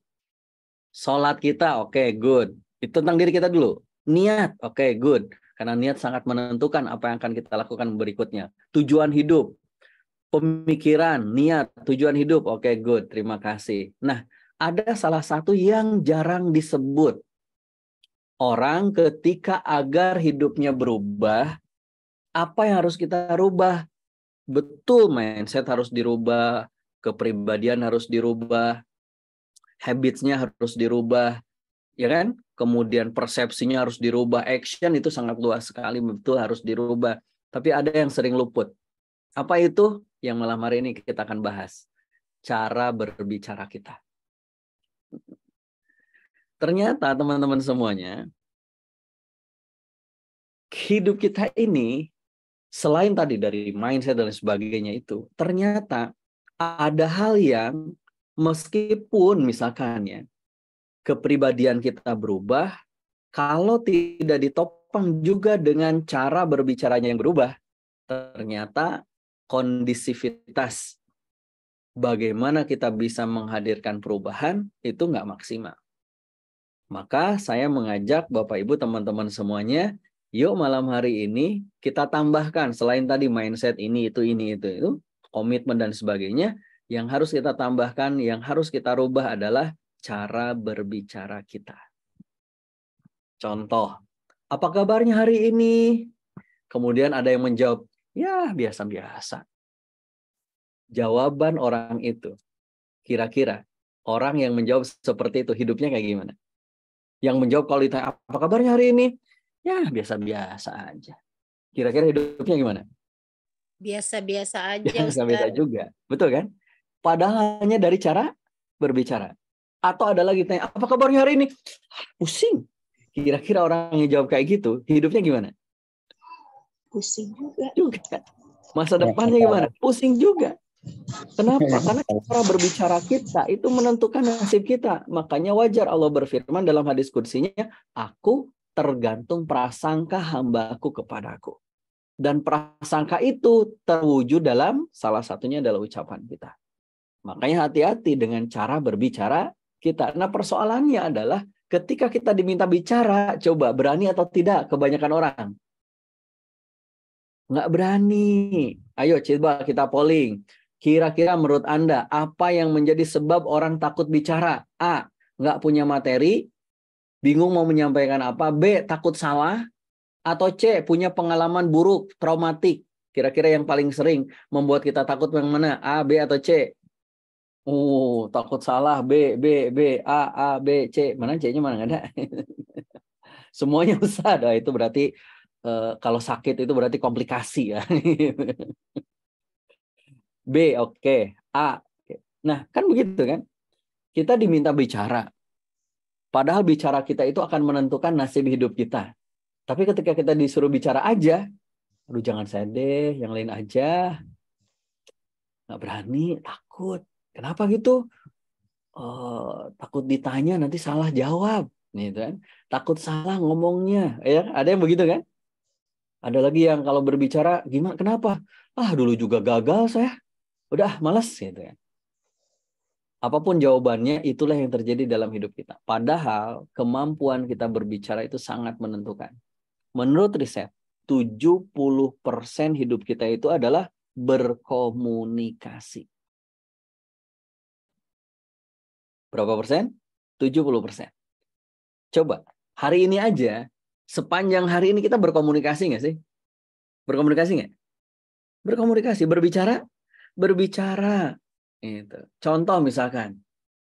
Sholat kita, oke, good. Itu tentang diri kita dulu. Niat, oke, good. Karena niat sangat menentukan apa yang akan kita lakukan berikutnya. Tujuan hidup, pemikiran, niat, tujuan hidup, oke, good, terima kasih. Nah, ada salah satu yang jarang disebut. Orang ketika agar hidupnya berubah, apa yang harus kita rubah? Betul, mindset harus dirubah, kepribadian harus dirubah, habits-nya harus dirubah, ya kan? Kemudian persepsinya harus dirubah, action itu sangat luas sekali, betul harus dirubah. Tapi ada yang sering luput. Apa itu? Yang malam hari ini kita akan bahas. Cara berbicara kita. Ternyata teman-teman semuanya, hidup kita ini selain tadi dari mindset dan sebagainya itu, ternyata ada hal yang Meskipun misalkan ya, kepribadian kita berubah, kalau tidak ditopang juga dengan cara berbicaranya yang berubah, ternyata kondisivitas bagaimana kita bisa menghadirkan perubahan itu nggak maksimal. Maka saya mengajak Bapak Ibu teman-teman semuanya, yuk malam hari ini kita tambahkan selain tadi mindset ini itu komitmen dan sebagainya, yang harus kita tambahkan, yang harus kita rubah adalah cara berbicara kita. Contoh, apa kabarnya hari ini? Kemudian ada yang menjawab, ya biasa-biasa. Jawaban orang itu, kira-kira orang yang menjawab seperti itu hidupnya kayak gimana? Yang menjawab kalau ditanya, apa kabarnya hari ini? Ya biasa-biasa aja. Kira-kira hidupnya gimana? Biasa-biasa aja, Biasa-biasa Ustaz. juga. Betul kan? Padahal hanya dari cara berbicara. Atau ada lagi tanya, apa kabarnya hari ini? Pusing. Kira-kira orang yang jawab kayak gitu, hidupnya gimana? Pusing juga. Juga. Masa depannya gimana? Pusing juga. Kenapa? Karena cara berbicara kita itu menentukan nasib kita. Makanya wajar Allah berfirman dalam hadis qudsinya, aku tergantung prasangka hambaku kepadaku. Dan prasangka itu terwujud dalam salah satunya adalah ucapan kita. Makanya hati-hati dengan cara berbicara kita. Nah persoalannya adalah ketika kita diminta bicara, coba berani atau tidak kebanyakan orang? Nggak berani. Ayo coba kita polling. Kira-kira menurut Anda, apa yang menjadi sebab orang takut bicara? A, nggak punya materi, bingung mau menyampaikan apa. B, takut salah. Atau C, punya pengalaman buruk, traumatik. Kira-kira yang paling sering membuat kita takut yang mana? A, B, atau C? Takut salah. B, A, B, C. Mana C-nya mana? Nggak ada. Semuanya usah. Nah, itu berarti kalau sakit itu berarti komplikasi ya. B, oke. A. Okay. Nah, kan begitu kan? Kita diminta bicara. Padahal bicara kita itu akan menentukan nasib hidup kita. Tapi ketika kita disuruh bicara aja, aduh jangan saya deh, yang lain aja. Nggak berani, takut. Kenapa gitu? Takut ditanya nanti salah jawab. Nih, kan? Takut salah ngomongnya. Ya, ada yang begitu kan? Ada lagi yang kalau berbicara, gimana? Kenapa? Dulu juga gagal saya. Udah malas gitu ya. Apapun jawabannya, itulah yang terjadi dalam hidup kita. Padahal kemampuan kita berbicara itu sangat menentukan. Menurut riset, 70% hidup kita itu adalah berkomunikasi. Berapa persen? 70%. Coba, hari ini aja, sepanjang hari ini kita berkomunikasi nggak sih? Berkomunikasi nggak? Berkomunikasi, berbicara? Berbicara. Itu. Contoh misalkan,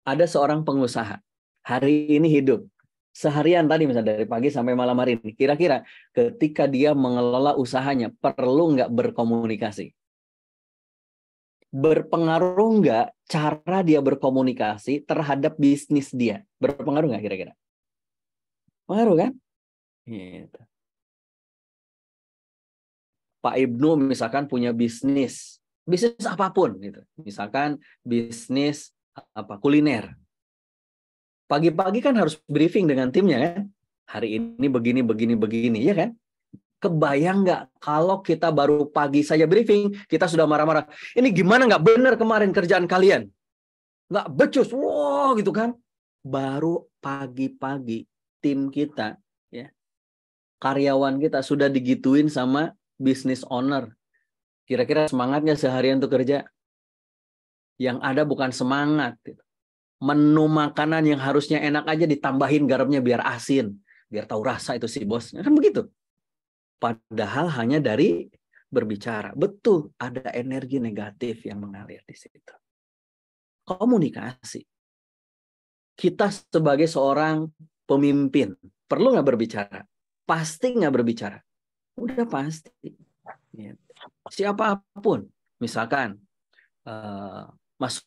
ada seorang pengusaha, hari ini hidup. Seharian tadi misalnya dari pagi sampai malam hari ini. Kira-kira ketika dia mengelola usahanya, perlu nggak berkomunikasi? Berpengaruh nggak cara dia berkomunikasi terhadap bisnis dia? Berpengaruh nggak kira-kira? Pengaruh kan? Gitu. Pak Ibnu misalkan punya bisnis apapun gitu. Misalkan bisnis kuliner. Pagi-pagi kan harus briefing dengan timnya kan. Hari ini begini, ya kan? Kebayang nggak kalau kita baru pagi saja briefing, kita sudah marah-marah. Ini gimana nggak benar kemarin kerjaan kalian? Nggak becus, wow gitu kan? Baru pagi-pagi tim kita, ya, karyawan kita sudah digituin sama business owner. Kira-kira semangatnya seharian tuh kerja? Yang ada bukan semangat. Gitu. Menu makanan yang harusnya enak aja ditambahin garamnya biar asin. Biar tahu rasa itu si bos. Kan begitu. Padahal hanya dari berbicara. Betul, ada energi negatif yang mengalir di situ. Komunikasi. Kita sebagai seorang pemimpin, perlu nggak berbicara? Pasti nggak berbicara? Udah pasti. Siapapun. Misalkan Mas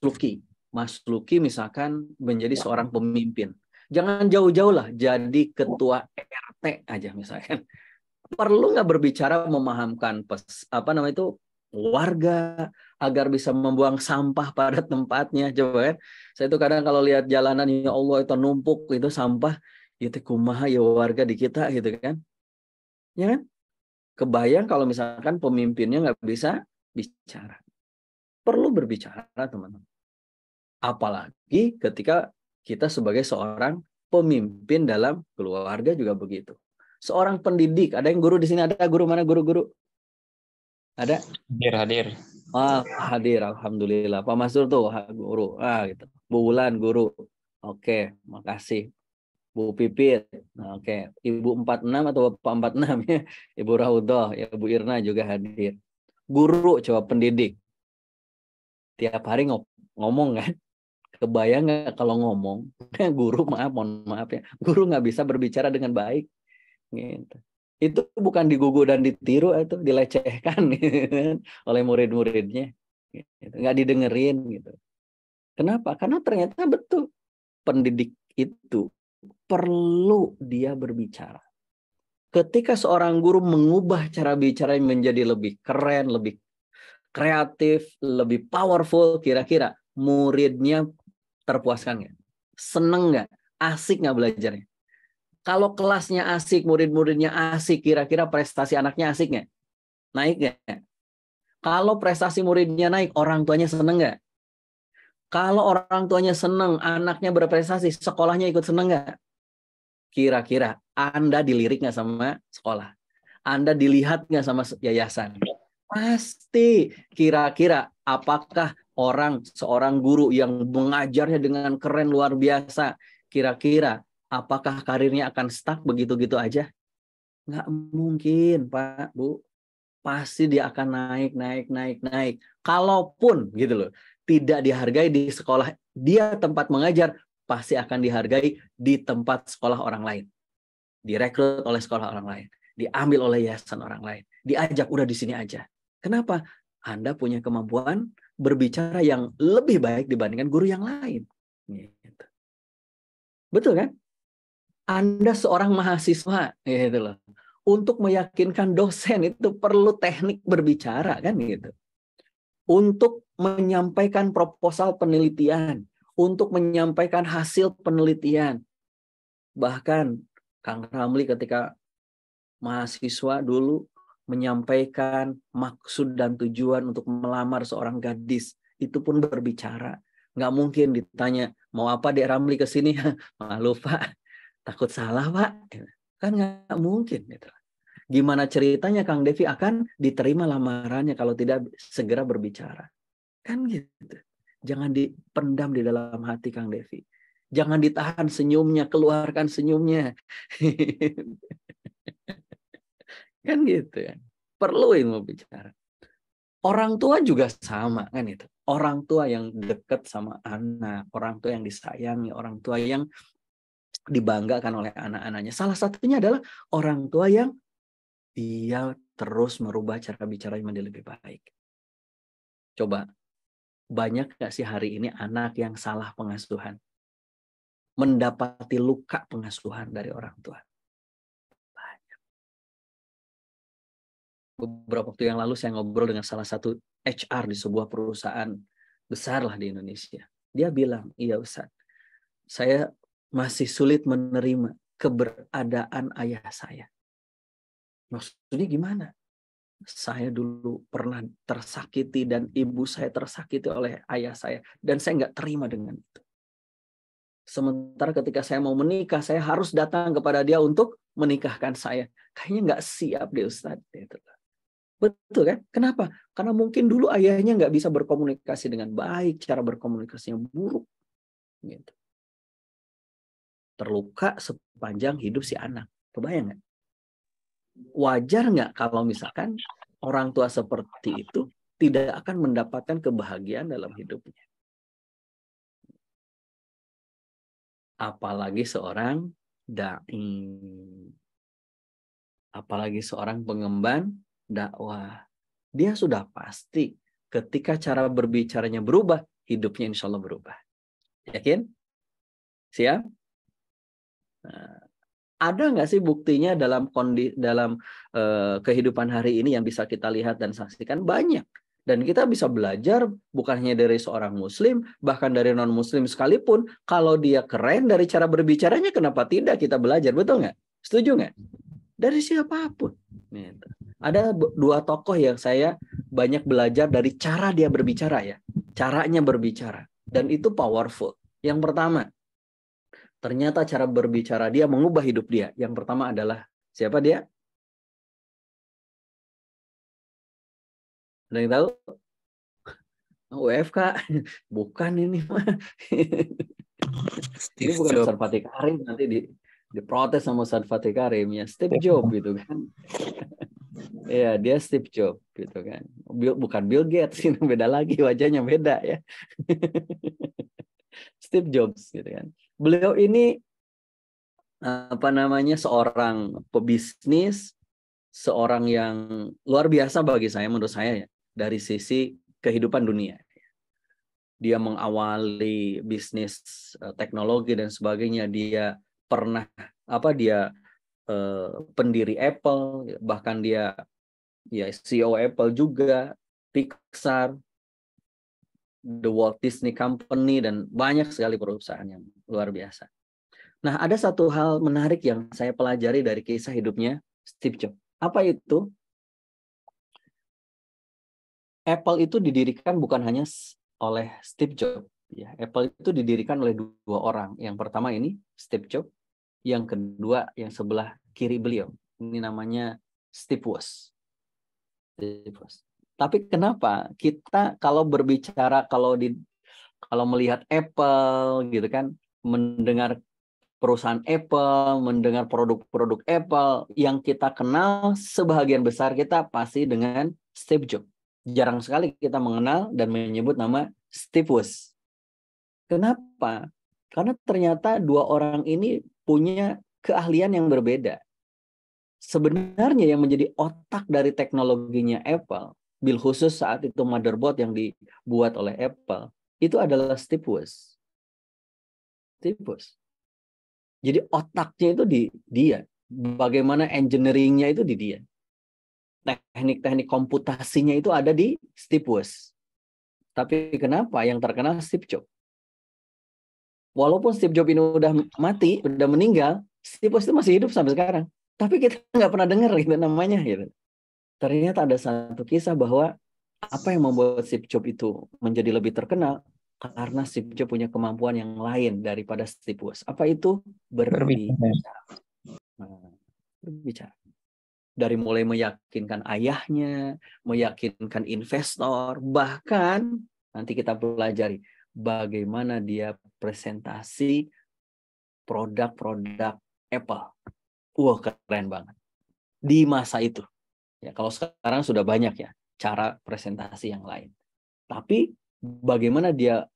Luki misalkan menjadi seorang pemimpin. Jangan jauh-jauh lah jadi ketua RT aja misalkan. Perlu nggak berbicara memahamkan warga agar bisa membuang sampah pada tempatnya. Coba kan, saya itu kadang kalau lihat jalanan, ya Allah itu numpuk itu sampah, itu kumaha ya warga di kita gitu kan, ya kan? Kebayang kalau misalkan pemimpinnya nggak bisa bicara. Perlu berbicara, teman-teman. Apalagi ketika kita sebagai seorang pemimpin dalam keluarga juga begitu. Seorang pendidik, ada yang guru di sini, ada guru mana guru-guru? Ada? Hadir. Hadir, alhamdulillah. Pak Masur tuh guru, gitu. Bu Wulan guru. Oke, makasih. Bu Pipit, oke. Ibu 46 atau Bapak 46 ya. Ibu Raudoh, ya Bu Irna juga hadir. Guru coba pendidik. Tiap hari ngomong kan? Kebayang nggak kalau ngomong? Guru mohon maaf ya. Guru nggak bisa berbicara dengan baik. Gitu. Itu bukan digugu dan ditiru, itu dilecehkan gitu, oleh murid-muridnya. Gitu. Nggak didengerin gitu. Kenapa? Karena ternyata betul pendidik itu perlu dia berbicara. Ketika seorang guru mengubah cara bicara menjadi lebih keren, lebih kreatif, lebih powerful, kira-kira muridnya terpuaskan nggak? Seneng nggak? Asik nggak belajarnya? Kalau kelasnya asik, murid-muridnya asik, kira-kira prestasi anaknya asik nggak? Naik nggak? Kalau prestasi muridnya naik, orang tuanya seneng nggak? Kalau orang tuanya seneng, anaknya berprestasi, sekolahnya ikut seneng nggak? Kira-kira Anda dilirik nggak sama sekolah? Anda dilihat nggak sama yayasan? Pasti. Kira-kira apakah seorang guru yang mengajarnya dengan keren luar biasa, kira-kira apakah karirnya akan stuck begitu-gitu aja? Nggak mungkin, Pak, Bu. Pasti dia akan naik. Kalaupun gitu loh, tidak dihargai di sekolah dia tempat mengajar, pasti akan dihargai di tempat sekolah orang lain. Direkrut oleh sekolah orang lain, diambil oleh yayasan orang lain, diajak udah di sini aja. Kenapa? Anda punya kemampuan berbicara yang lebih baik dibandingkan guru yang lain. Gitu. Betul kan? Anda seorang mahasiswa, gitu loh. Untuk meyakinkan dosen itu perlu teknik berbicara kan gitu. Untuk menyampaikan proposal penelitian, untuk menyampaikan hasil penelitian. Bahkan Kang Ramli ketika mahasiswa dulu menyampaikan maksud dan tujuan untuk melamar seorang gadis, itu pun berbicara. Nggak mungkin ditanya, mau apa Dek Ramli ke sini? Malu Pak, takut salah Pak. Kan nggak mungkin. Gitu. Gimana ceritanya Kang Devi akan diterima lamarannya kalau tidak segera berbicara? Kan gitu. Jangan dipendam di dalam hati Kang Devi. Jangan ditahan senyumnya, keluarkan senyumnya. Kan gitu ya. Perlu ilmu bicara. Orang tua juga sama kan itu. Orang tua yang dekat sama anak, orang tua yang disayangi, orang tua yang dibanggakan oleh anak-anaknya. Salah satunya adalah orang tua yang dia terus merubah cara bicara menjadi lebih baik. Coba, banyak nggak sih hari ini anak yang salah pengasuhan? Mendapati luka pengasuhan dari orang tua. Banyak. Beberapa waktu yang lalu saya ngobrol dengan salah satu HR di sebuah perusahaan besar lah di Indonesia. Dia bilang, iya Ustaz, saya masih sulit menerima keberadaan ayah saya. Maksudnya gimana? Saya dulu pernah tersakiti dan ibu saya tersakiti oleh ayah saya. Dan saya nggak terima dengan itu. Sementara ketika saya mau menikah, saya harus datang kepada dia untuk menikahkan saya. Kayaknya nggak siap deh Ustaz. Betul kan? Kenapa? Karena mungkin dulu ayahnya nggak bisa berkomunikasi dengan baik. Cara berkomunikasinya buruk. Gitu. Terluka sepanjang hidup si anak. Kebayang nggak? Wajar nggak kalau misalkan orang tua seperti itu tidak akan mendapatkan kebahagiaan dalam hidupnya? Apalagi seorang dai, apalagi seorang pengemban dakwah. Dia sudah pasti ketika cara berbicaranya berubah, hidupnya insya Allah berubah. Yakin? Siap? Nah, Ada nggak sih buktinya dalam kehidupan hari ini yang bisa kita lihat dan saksikan? Banyak. Dan kita bisa belajar bukan hanya dari seorang muslim, bahkan dari non-muslim sekalipun. Kalau dia keren dari cara berbicaranya, kenapa tidak kita belajar? Betul nggak? Setuju nggak? Dari siapapun. Ada dua tokoh yang saya banyak belajar dari cara dia berbicara ya. Caranya berbicara. Dan itu powerful. Yang pertama, ternyata cara berbicara dia mengubah hidup dia. Yang pertama adalah, siapa dia? Ada yang tahu? WFK. Bukan ini. Ini bukan Ustaz Fatih Karim, nanti diprotes sama Ustaz Fatih Karim ya. Steve Jobs gitu kan. Iya, dia Steve Jobs gitu kan. Bukan Bill Gates, ini beda lagi, wajahnya beda ya. Steve Jobs gitu kan. Beliau ini seorang pebisnis, seorang yang luar biasa bagi saya, menurut saya ya, dari sisi kehidupan dunia. Dia mengawali bisnis teknologi dan sebagainya. Dia pernah pendiri Apple, bahkan dia ya CEO Apple juga, Pixar, The Walt Disney Company, dan banyak sekali perusahaan yang luar biasa. Nah, ada satu hal menarik yang saya pelajari dari kisah hidupnya Steve Jobs. Apa itu? Apple itu didirikan bukan hanya oleh Steve Jobs. Ya, Apple itu didirikan oleh dua orang. Yang pertama ini Steve Jobs, yang kedua yang sebelah kiri beliau. Ini namanya Steve Woz. Tapi kenapa kita kalau berbicara, kalau melihat Apple gitu kan, mendengar perusahaan Apple, mendengar produk-produk Apple, yang kita kenal sebahagian besar kita pasti dengan Steve Jobs. Jarang sekali kita mengenal dan menyebut nama Steve Woz. Kenapa? Karena ternyata dua orang ini punya keahlian yang berbeda. Sebenarnya yang menjadi otak dari teknologinya Apple, bil khusus saat itu motherboard yang dibuat oleh Apple, itu adalah Steve Woz. Steve Woz. Jadi otaknya itu di dia. Bagaimana engineering-nya itu di dia. Teknik-teknik komputasinya itu ada di Steve Woz. Tapi kenapa yang terkenal Steve Jobs? Walaupun Steve Jobs ini udah mati, udah meninggal, Steve Woz itu masih hidup sampai sekarang. Tapi kita nggak pernah dengar gitu namanya. Gitu. Ternyata ada satu kisah bahwa apa yang membuat Steve Jobs itu menjadi lebih terkenal, karena Steve Jobs punya kemampuan yang lain daripada Steve Woz. Apa itu? Berbicara. Berbicara. Dari mulai meyakinkan ayahnya, meyakinkan investor, bahkan nanti kita pelajari bagaimana dia presentasi produk-produk Apple. Wah, keren banget. Di masa itu. Ya, kalau sekarang sudah banyak ya cara presentasi yang lain. Tapi bagaimana dia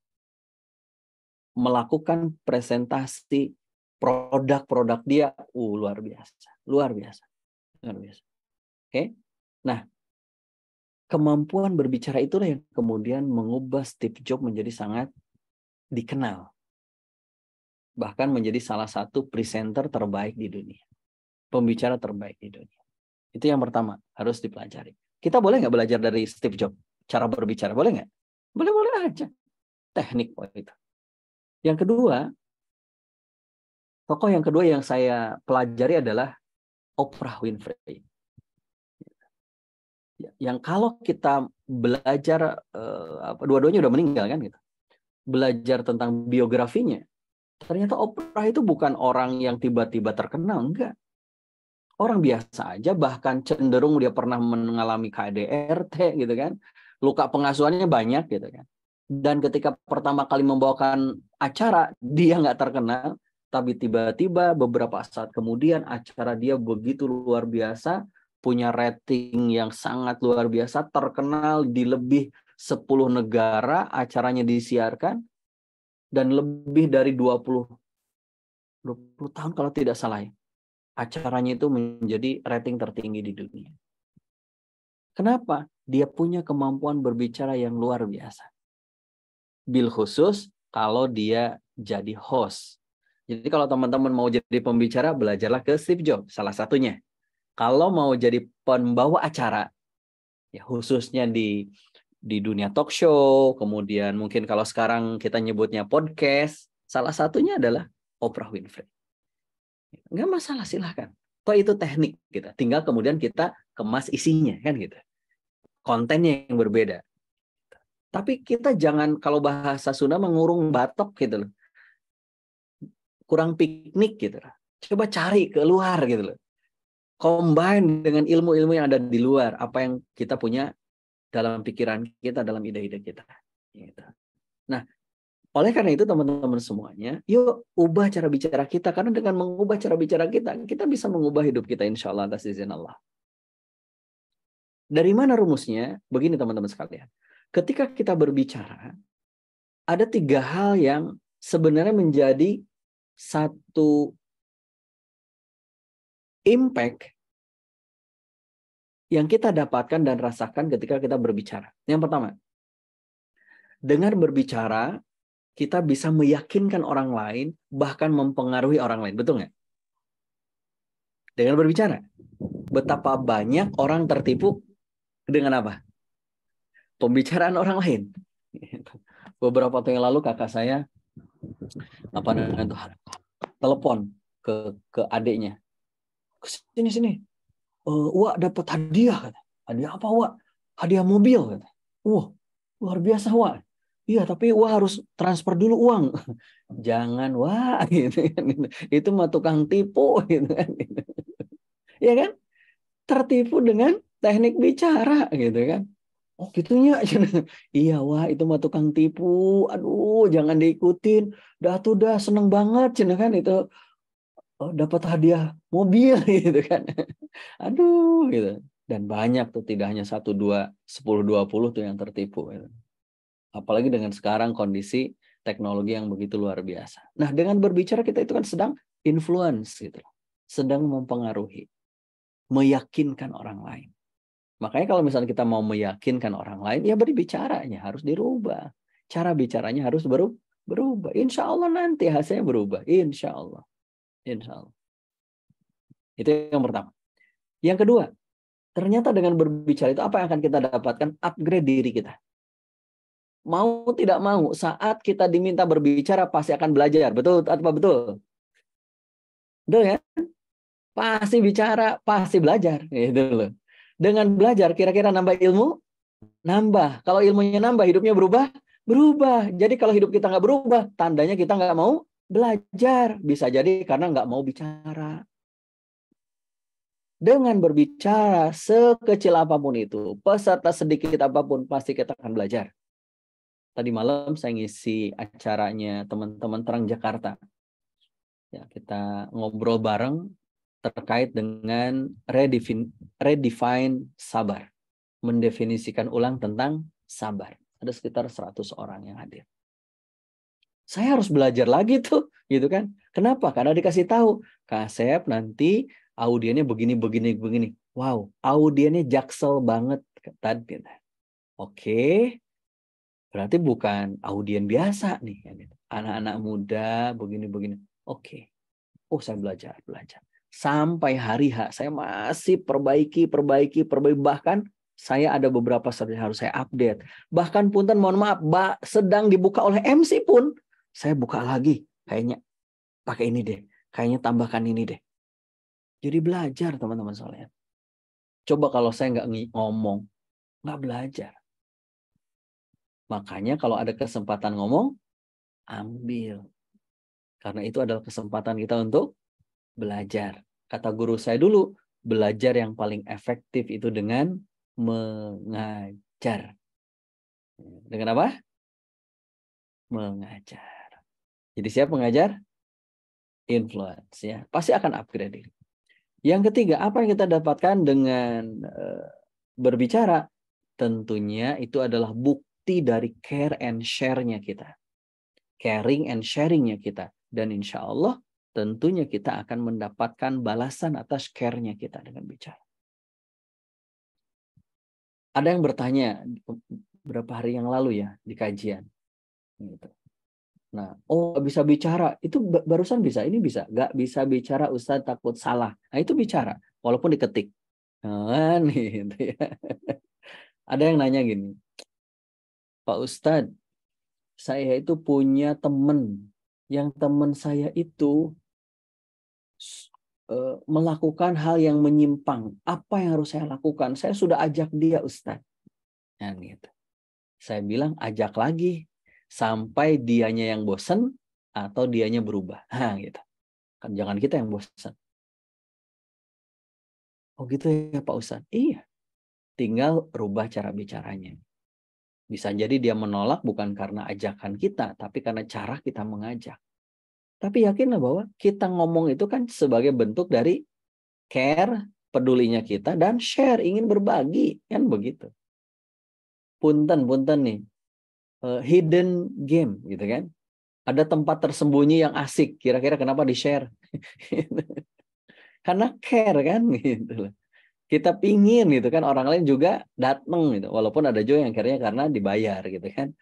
melakukan presentasi produk-produk dia, luar biasa. Luar biasa. Luar biasa. Oke. Nah, kemampuan berbicara itulah yang kemudian mengubah Steve Jobs menjadi sangat dikenal. Bahkan menjadi salah satu presenter terbaik di dunia. Pembicara terbaik di dunia. Itu yang pertama, harus dipelajari. Kita boleh nggak belajar dari Steve Jobs? Cara berbicara, boleh nggak? Boleh-boleh aja. Teknik itu. Yang kedua, tokoh yang kedua yang saya pelajari adalah Oprah Winfrey. Yang kalau kita belajar, dua-duanya udah meninggal kan gitu. Belajar tentang biografinya, ternyata Oprah itu bukan orang yang tiba-tiba terkenal, enggak. Orang biasa aja, bahkan cenderung dia pernah mengalami KDRT gitu kan. Luka pengasuhannya banyak gitu kan. Dan ketika pertama kali membawakan acara, dia nggak terkenal. Tapi tiba-tiba beberapa saat kemudian acara dia begitu luar biasa, punya rating yang sangat luar biasa, terkenal di lebih 10 negara, acaranya disiarkan, dan lebih dari 20 tahun kalau tidak salah ya. Acaranya itu menjadi rating tertinggi di dunia. Kenapa? Dia punya kemampuan berbicara yang luar biasa. Bil khusus kalau dia jadi host. Jadi kalau teman-teman mau jadi pembicara, belajarlah ke Steve Jobs, salah satunya. Kalau mau jadi pembawa acara, ya khususnya di dunia talk show, kemudian mungkin kalau sekarang kita nyebutnya podcast, salah satunya adalah Oprah Winfrey. Nggak masalah, silahkan. Toh itu teknik kita. Tinggal kemudian kita kemas isinya, kan gitu. Kontennya yang berbeda. Tapi kita jangan, kalau bahasa Sunda, mengurung batok gitu loh. Kurang piknik gitu loh. Coba cari keluar gitu loh. Combine dengan ilmu-ilmu yang ada di luar. Apa yang kita punya dalam pikiran kita, dalam ide-ide kita. Gitu. Nah, oleh karena itu teman-teman semuanya, yuk ubah cara bicara kita. Karena dengan mengubah cara bicara kita, kita bisa mengubah hidup kita insya Allah atas izin Allah. Dari mana rumusnya? Begini teman-teman sekalian. Ketika kita berbicara, ada 3 hal yang sebenarnya menjadi satu impact yang kita dapatkan dan rasakan ketika kita berbicara. Yang pertama, dengan berbicara, kita bisa meyakinkan orang lain, bahkan mempengaruhi orang lain. Betul nggak? Dengan berbicara. Betapa banyak orang tertipu dengan apa? Pembicaraan orang lain. Beberapa waktu yang lalu kakak saya telepon ke adiknya. Sini. Wak dapat hadiah. Hadiah apa, Wak? Hadiah mobil. Wah, luar biasa, Wak. Iya, tapi Wak harus transfer dulu uang. Jangan, Wak. Gitu kan. Itu mah tukang tipu. Gitu kan. Ya kan? Tertipu dengan teknik bicara. Gitu kan. Oh gitunya. Iya, Wak, itu mah tukang tipu. Aduh, jangan diikutin. Dah seneng banget. Kan itu. Dapat hadiah mobil gitu kan. Aduh gitu. Dan banyak tuh, tidak hanya 1, 2, 10, 20 tuh yang tertipu gitu. Apalagi dengan sekarang kondisi teknologi yang begitu luar biasa. Nah, dengan berbicara kita itu kan sedang influence gitu. Sedang mempengaruhi, meyakinkan orang lain. Makanya kalau misalnya kita mau meyakinkan orang lain, ya berbicaranya harus dirubah. Cara bicaranya harus berubah. Insya Allah nanti hasilnya berubah. Insya Allah. Insya Allah. Itu yang pertama. Yang kedua, ternyata dengan berbicara itu apa yang akan kita dapatkan? Upgrade diri kita. Mau tidak mau, saat kita diminta berbicara pasti akan belajar. Betul atau betul? Betul ya? Pasti bicara, pasti belajar. Gitu loh. Dengan belajar, kira-kira nambah ilmu? Nambah. Kalau ilmunya nambah, hidupnya berubah? Berubah. Jadi kalau hidup kita nggak berubah, tandanya kita nggak mau belajar. Bisa jadi karena nggak mau bicara. Dengan berbicara sekecil apapun itu, peserta sedikit apapun, pasti kita akan belajar. Tadi malam saya ngisi acaranya teman-teman Terang Jakarta. Ya, kita ngobrol bareng terkait dengan redefine sabar. Mendefinisikan ulang tentang sabar. Ada sekitar 100 orang yang hadir. Saya harus belajar lagi tuh, gitu kan? Kenapa? Karena dikasih tahu, Kak Asep nanti audiennya begini. Wow, audiennya jaksel banget tadi. Oke, berarti bukan audien biasa nih. Anak-anak muda begini. Oke. Oh, saya belajar. Sampai hari H, saya masih perbaiki. Bahkan saya ada beberapa slide yang harus saya update. Bahkan punten, mohon maaf, sedang dibuka oleh MC pun, saya buka lagi. Kayaknya pakai ini deh. Kayaknya tambahkan ini deh. Jadi belajar teman-teman sekalian. Coba kalau saya nggak ngomong, nggak belajar. Makanya kalau ada kesempatan ngomong, ambil. Karena itu adalah kesempatan kita untuk belajar. Kata guru saya dulu, belajar yang paling efektif itu dengan mengajar. Dengan apa? Mengajar. Jadi siapa mengajar? Influence ya. Pasti akan upgrade diri. Yang ketiga, apa yang kita dapatkan dengan berbicara? Tentunya itu adalah bukti dari care and share-nya kita. Caring and sharing-nya kita. Dan insya Allah tentunya kita akan mendapatkan balasan atas care-nya kita dengan bicara. Ada yang bertanya beberapa hari yang lalu ya di kajian. Gitu. Nah, oh nggak bisa bicara, itu barusan bisa, ini bisa. Nggak bisa bicara, Ustadz takut salah. Nah itu bicara, walaupun diketik. Nah, gitu ya. Ada yang nanya gini, Pak Ustadz, saya itu punya teman, yang teman saya itu melakukan hal yang menyimpang. Apa yang harus saya lakukan? Saya sudah ajak dia, Ustadz. Nah, gitu. Saya bilang ajak lagi sampai dianya yang bosan atau dianya berubah. Nah, gitu. Kan jangan kita yang bosan. Oh gitu ya Pak Ustadz. Iya. Tinggal rubah cara bicaranya. Bisa jadi dia menolak bukan karena ajakan kita, tapi karena cara kita mengajak. Tapi yakinlah bahwa kita ngomong itu kan sebagai bentuk dari care, pedulinya kita, dan share, ingin berbagi. Kan begitu. Punten nih. Hidden game gitu kan. Ada tempat tersembunyi yang asik. Kira-kira kenapa di-share? Karena care kan gitu. Kita pingin gitu kan orang lain juga datang gitu. Walaupun ada juga yang akhirnya karena dibayar gitu kan.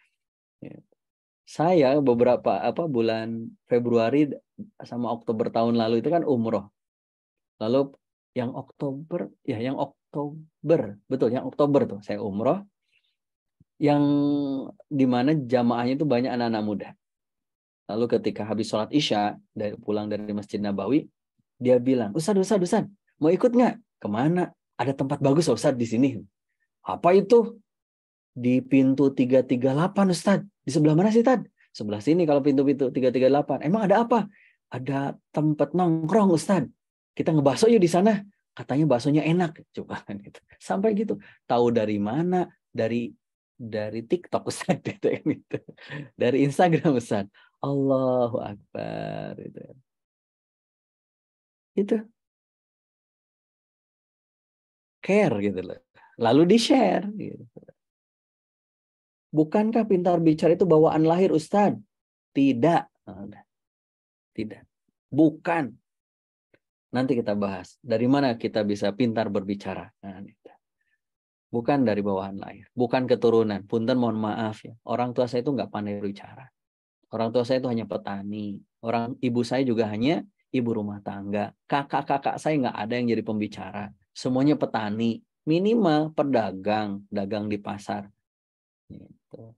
Saya beberapa bulan Februari sama Oktober tahun lalu itu kan umroh. Lalu yang Oktober tuh saya umroh. Yang dimana jamaahnya itu banyak anak-anak muda. Lalu ketika habis sholat Isya, pulang dari Masjid Nabawi, dia bilang, Ustaz, mau ikut nggak? Kemana? Ada tempat bagus Ustaz di sini. Apa itu? Di pintu 338 Ustaz. Di sebelah mana sih Tad? Sebelah sini kalau pintu 338. Emang ada apa? Ada tempat nongkrong Ustaz. Kita ngebakso yuk di sana. Katanya baksonya enak. Coba gitu. Sampai gitu. Tahu dari mana? Dari TikTok Ustaz gitu. Dari Instagram Ustaz. Allahu Akbar itu care gitu loh. Lalu di-share gitu. Bukankah pintar bicara itu bawaan lahir Ustaz? Tidak. Tidak. Bukan. Nanti kita bahas. Dari mana kita bisa pintar berbicara? Bukan dari bawaan lahir. Bukan keturunan. Punten mohon maaf ya. Orang tua saya itu nggak pandai berbicara. Orang tua saya itu hanya petani. Ibu saya juga hanya ibu rumah tangga. Kakak-kakak saya nggak ada yang jadi pembicara. Semuanya petani. Minimal pedagang. Dagang di pasar. Gitu.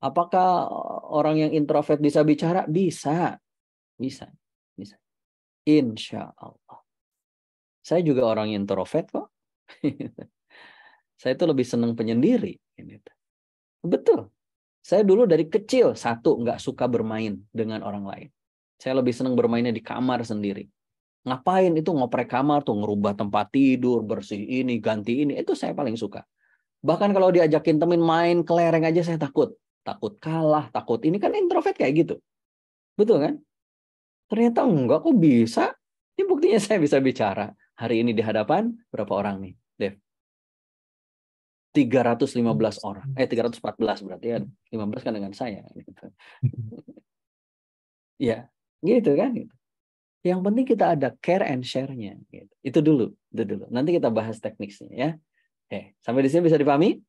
Apakah orang yang introvert bisa bicara? Bisa. Insya Allah. Saya juga orang introvert kok. Saya itu lebih senang penyendiri. Betul. Saya dulu dari kecil, nggak suka bermain dengan orang lain. Saya lebih senang bermainnya di kamar sendiri. Ngapain itu ngoprek kamar tuh, ngerubah tempat tidur, bersih ini, ganti ini, itu saya paling suka. Bahkan kalau diajakin temen main kelereng aja saya takut. Takut kalah, takut ini, kan introvert kayak gitu. Betul kan? Ternyata enggak, kok bisa. Ini buktinya saya bisa bicara. Hari ini di hadapan berapa orang nih, Dev? 315 orang. 314 berarti ya. 15 kan dengan saya. Ya, gitu kan. Yang penting kita ada care and share-nya. Itu dulu. Nanti kita bahas teknisnya ya. Sampai di sini bisa dipahami?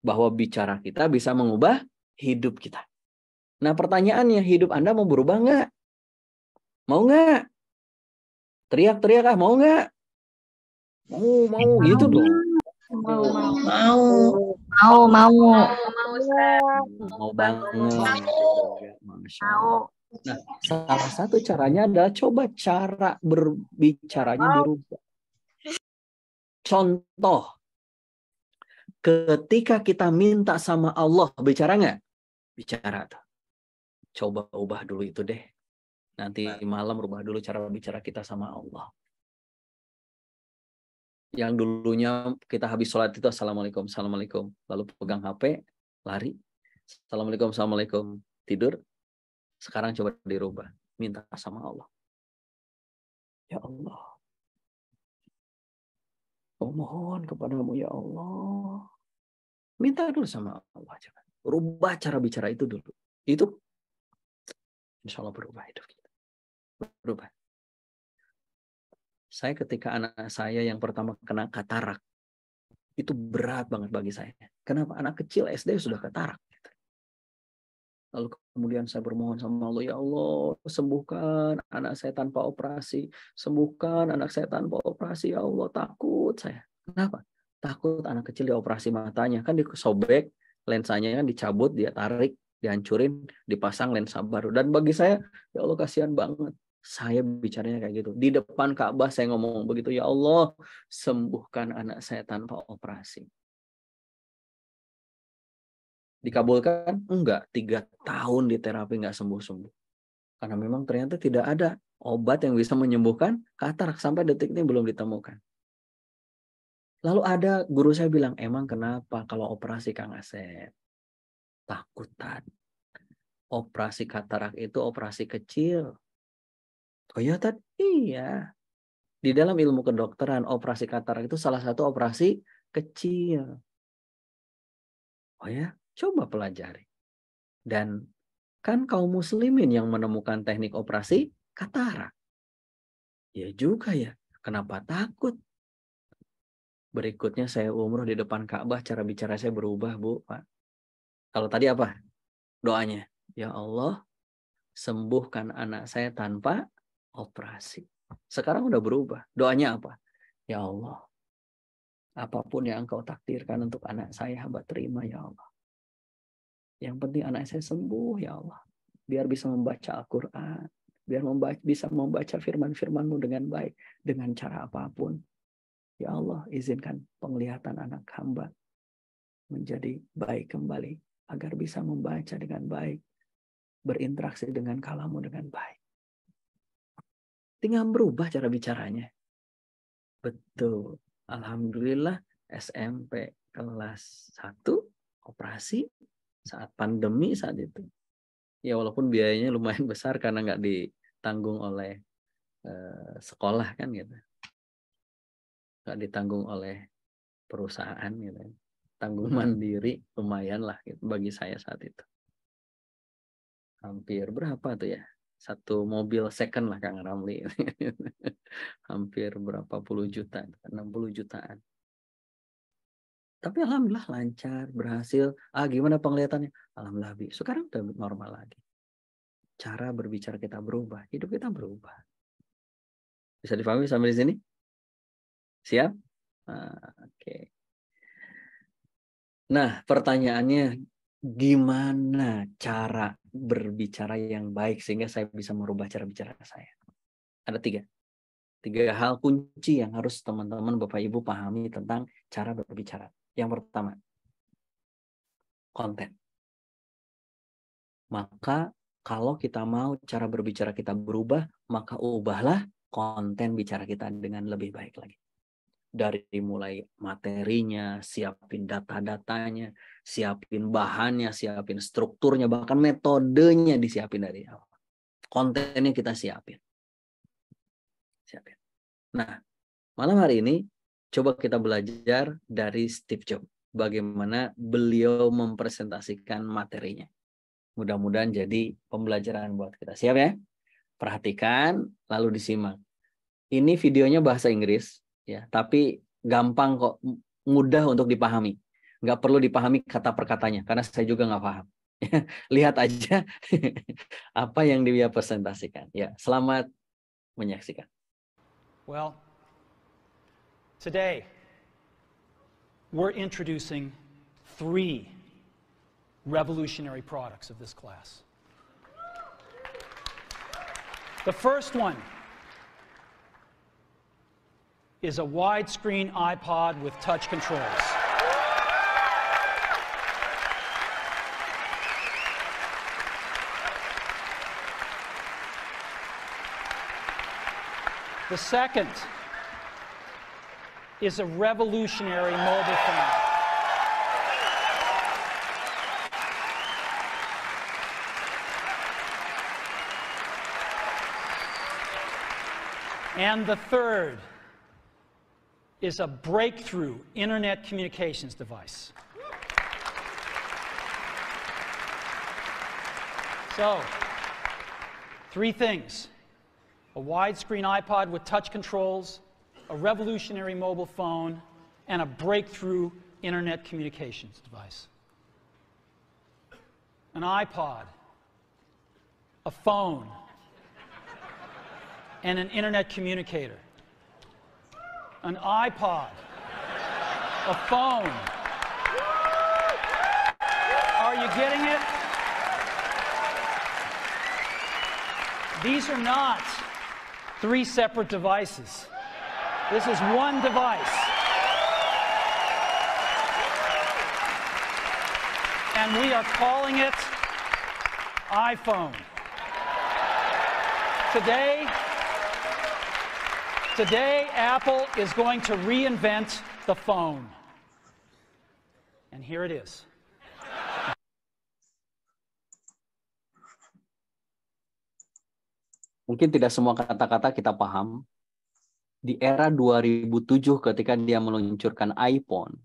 Bahwa bicara kita bisa mengubah hidup kita. Nah pertanyaannya, hidup Anda mau berubah nggak? Mau nggak? Teriak-teriak ah, mau nggak? Mau gitu dong. Mau banget. Masya Allah. Nah, salah satu caranya adalah coba cara berbicaranya dirubah. Contoh, ketika kita minta sama Allah, bicara nggak? Bicara tuh. Coba ubah dulu itu deh. Nanti malam rubah dulu cara bicara kita sama Allah. Yang dulunya kita habis sholat itu assalamualaikum, assalamualaikum. Lalu pegang HP, lari. Assalamualaikum, tidur. Sekarang coba dirubah. Minta sama Allah. Ya Allah. Mohon kepadamu ya Allah. Minta dulu sama Allah. Rubah cara bicara itu dulu. Itu insya Allah berubah hidup kita. Berubah. Saya ketika anak saya yang pertama kena katarak. Itu berat banget bagi saya. Kenapa? Anak kecil SD sudah katarak. Lalu kemudian saya bermohon sama Allah, ya Allah, sembuhkan anak saya tanpa operasi. Sembuhkan anak saya tanpa operasi, ya Allah, takut saya. Kenapa? Takut anak kecil dioperasi matanya. Kan disobek, lensanya kan dicabut, dia tarik, dihancurin, dipasang lensa baru. Dan bagi saya, ya Allah, kasihan banget. Saya bicaranya kayak gitu. Di depan Ka'bah saya ngomong begitu, ya Allah, sembuhkan anak saya tanpa operasi. Dikabulkan? Enggak. 3 tahun di terapi enggak sembuh-sembuh. Karena memang ternyata tidak ada obat yang bisa menyembuhkan katarak. Sampai detik ini belum ditemukan. Lalu ada guru saya bilang, emang kenapa kalau operasi Kang Asep? Takutan. Operasi katarak itu operasi kecil. Oh iya, Tad? Iya. Di dalam ilmu kedokteran, operasi katarak itu salah satu operasi kecil. Oh ya? Coba pelajari. Dan kan kaum muslimin yang menemukan teknik operasi katarak. Ya juga ya. Kenapa takut? Berikutnya saya umroh di depan Ka'bah, cara bicara saya berubah, Bu, Pak. Kalau tadi apa? Doanya. Ya Allah, sembuhkan anak saya tanpa operasi. Sekarang udah berubah. Doanya apa? Ya Allah, apapun yang Engkau takdirkan untuk anak saya, hamba terima, ya Allah. Yang penting anak saya sembuh, ya Allah. Biar bisa membaca Al-Quran. Biar bisa membaca firman-firman-Mu dengan baik. Dengan cara apapun. Ya Allah, izinkan penglihatan anak hamba menjadi baik kembali. Agar bisa membaca dengan baik. Berinteraksi dengan kalam-Mu dengan baik. Tinggal berubah cara bicaranya. Betul. Alhamdulillah SMP kelas 1 operasi. Saat pandemi saat itu. Ya walaupun biayanya lumayan besar karena nggak ditanggung oleh sekolah kan gitu. Nggak ditanggung oleh perusahaan gitu. Tanggung mandiri lumayan lah gitu, bagi saya saat itu. Hampir berapa tuh ya? 1 mobil second lah Kang Ramli. Hampir berapa puluh juta, 60 jutaan. Tapi alhamdulillah lancar, berhasil. Gimana penglihatannya? Alhamdulillah, Bi. Sekarang udah normal lagi. Cara berbicara kita berubah, hidup kita berubah. Bisa dipahami sampai di sini? Siap? Oke. Nah, pertanyaannya, gimana cara berbicara yang baik sehingga saya bisa merubah cara bicara saya? Ada 3 hal kunci yang harus teman-teman Bapak Ibu pahami tentang cara berbicara. Yang pertama, konten. Maka kalau kita mau cara berbicara kita berubah, maka ubahlah konten bicara kita dengan lebih baik lagi. Dari mulai materinya, siapin data-datanya, siapin bahannya, siapin strukturnya, bahkan metodenya disiapin dari awal. Kontennya kita siapin. Nah, malam hari ini coba kita belajar dari Steve Jobs. Bagaimana beliau mempresentasikan materinya. Mudah-mudahan jadi pembelajaran buat kita. Siap ya? Perhatikan, lalu disimak. Ini videonya bahasa Inggris, ya, tapi gampang kok, mudah untuk dipahami. Nggak perlu dipahami kata per katanya, karena saya juga nggak paham. Lihat aja apa yang dia presentasikan. Ya, selamat menyaksikan. Well, today we're introducing 3 revolutionary products of this class. The first one is a widescreen iPod with touch controls. The second is a revolutionary mobile phone. And the third is a breakthrough internet communications device. So, 3 things. A widescreen iPod with touch controls, a revolutionary mobile phone, and a breakthrough internet communications device. An iPod a phone, and an internet communicator. An iPod, a phone. Are you getting it? These are not 3 separate devices. This is one device. And we are calling it iPhone. Today, Apple is going to reinvent the phone. And here it is. Mungkin tidak semua kata-kata kita paham. Di era 2007 ketika dia meluncurkan iPhone,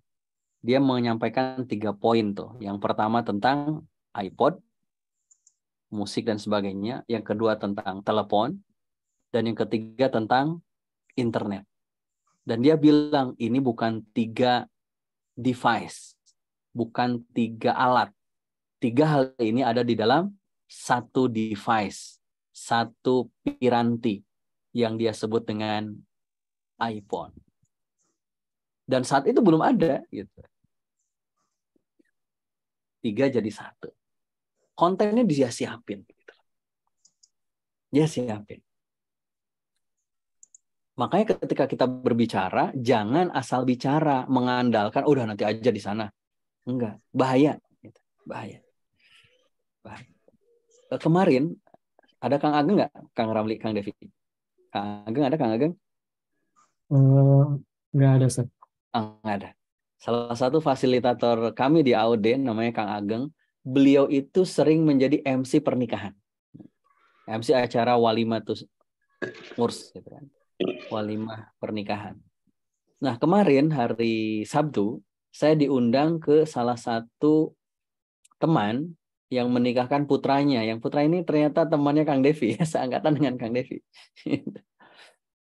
dia menyampaikan 3 poin tuh. Yang pertama tentang iPod, musik dan sebagainya. Yang kedua tentang telepon. Dan yang ketiga tentang internet. Dan dia bilang ini bukan 3 device, bukan 3 alat. 3 hal ini ada di dalam 1 device, 1 piranti yang dia sebut dengan iPhone. Dan saat itu belum ada gitu. 3 jadi 1. Kontennya dia siapin gitu. Dia siapin. Makanya ketika kita berbicara, jangan asal bicara, mengandalkan, udah nanti aja di sana. Enggak, bahaya. Bahaya. Kemarin, ada Kang Ageng nggak? Kang Ramli, Kang Devi? Kang Ageng ada, Kang Ageng? Nggak ada, Ustaz. Nggak ada. Salah satu fasilitator kami di AOD, namanya Kang Ageng, beliau itu sering menjadi MC pernikahan. MC acara walimatus urs, gitu kan. Walimah pernikahan. Nah, kemarin hari Sabtu saya diundang ke salah satu teman yang menikahkan putranya. Yang putra ini ternyata temannya Kang Devi, seangkatan dengan Kang Devi.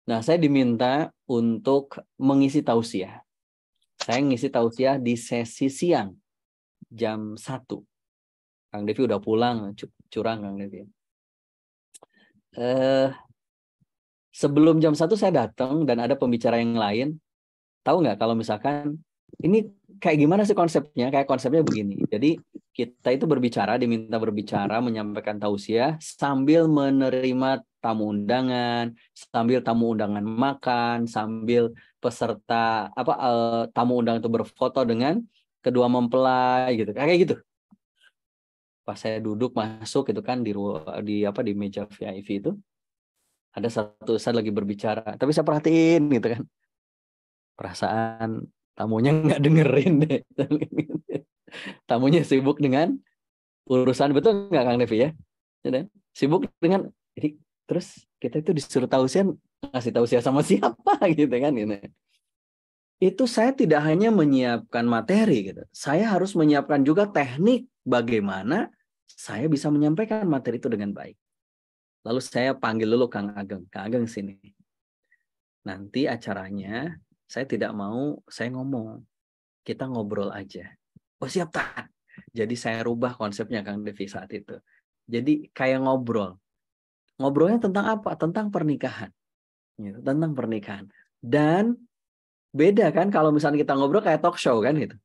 Nah, saya diminta untuk mengisi tausiah. Saya ngisi tausiah di sesi siang jam 1. Kang Devi udah pulang, curang Kang Devi. Sebelum jam 1 saya datang dan ada pembicara yang lain. Tahu nggak kalau misalkan ini kayak gimana sih konsepnya? Kayak konsepnya begini. Jadi kita itu berbicara, diminta berbicara, menyampaikan tausiah sambil menerima tamu undangan, sambil tamu undangan makan, sambil peserta tamu undangan itu berfoto dengan kedua mempelai gitu. Kayak gitu. Pas saya duduk masuk itu kan di meja VIP itu. Ada satu ustaz lagi berbicara, tapi saya perhatiin gitu kan. Perasaan tamunya nggak dengerin deh. Tamunya sibuk dengan urusan, betul nggak Kang Devi ya? Sibuk dengan, terus kita itu disuruh tausiah, ngasih tausiah sama siapa gitu kan. Itu saya tidak hanya menyiapkan materi gitu. Saya harus menyiapkan juga teknik bagaimana saya bisa menyampaikan materi itu dengan baik. Lalu saya panggil dulu Kang Ageng. Kang Ageng sini. Nanti acaranya saya tidak mau saya ngomong. Kita ngobrol aja. Oh siap Tan. Jadi saya rubah konsepnya Kang Devi saat itu. Jadi kayak ngobrol. Ngobrolnya tentang apa? Tentang pernikahan. Gitu, tentang pernikahan. Dan beda kan kalau misalnya kita ngobrol kayak talk show kan gitu.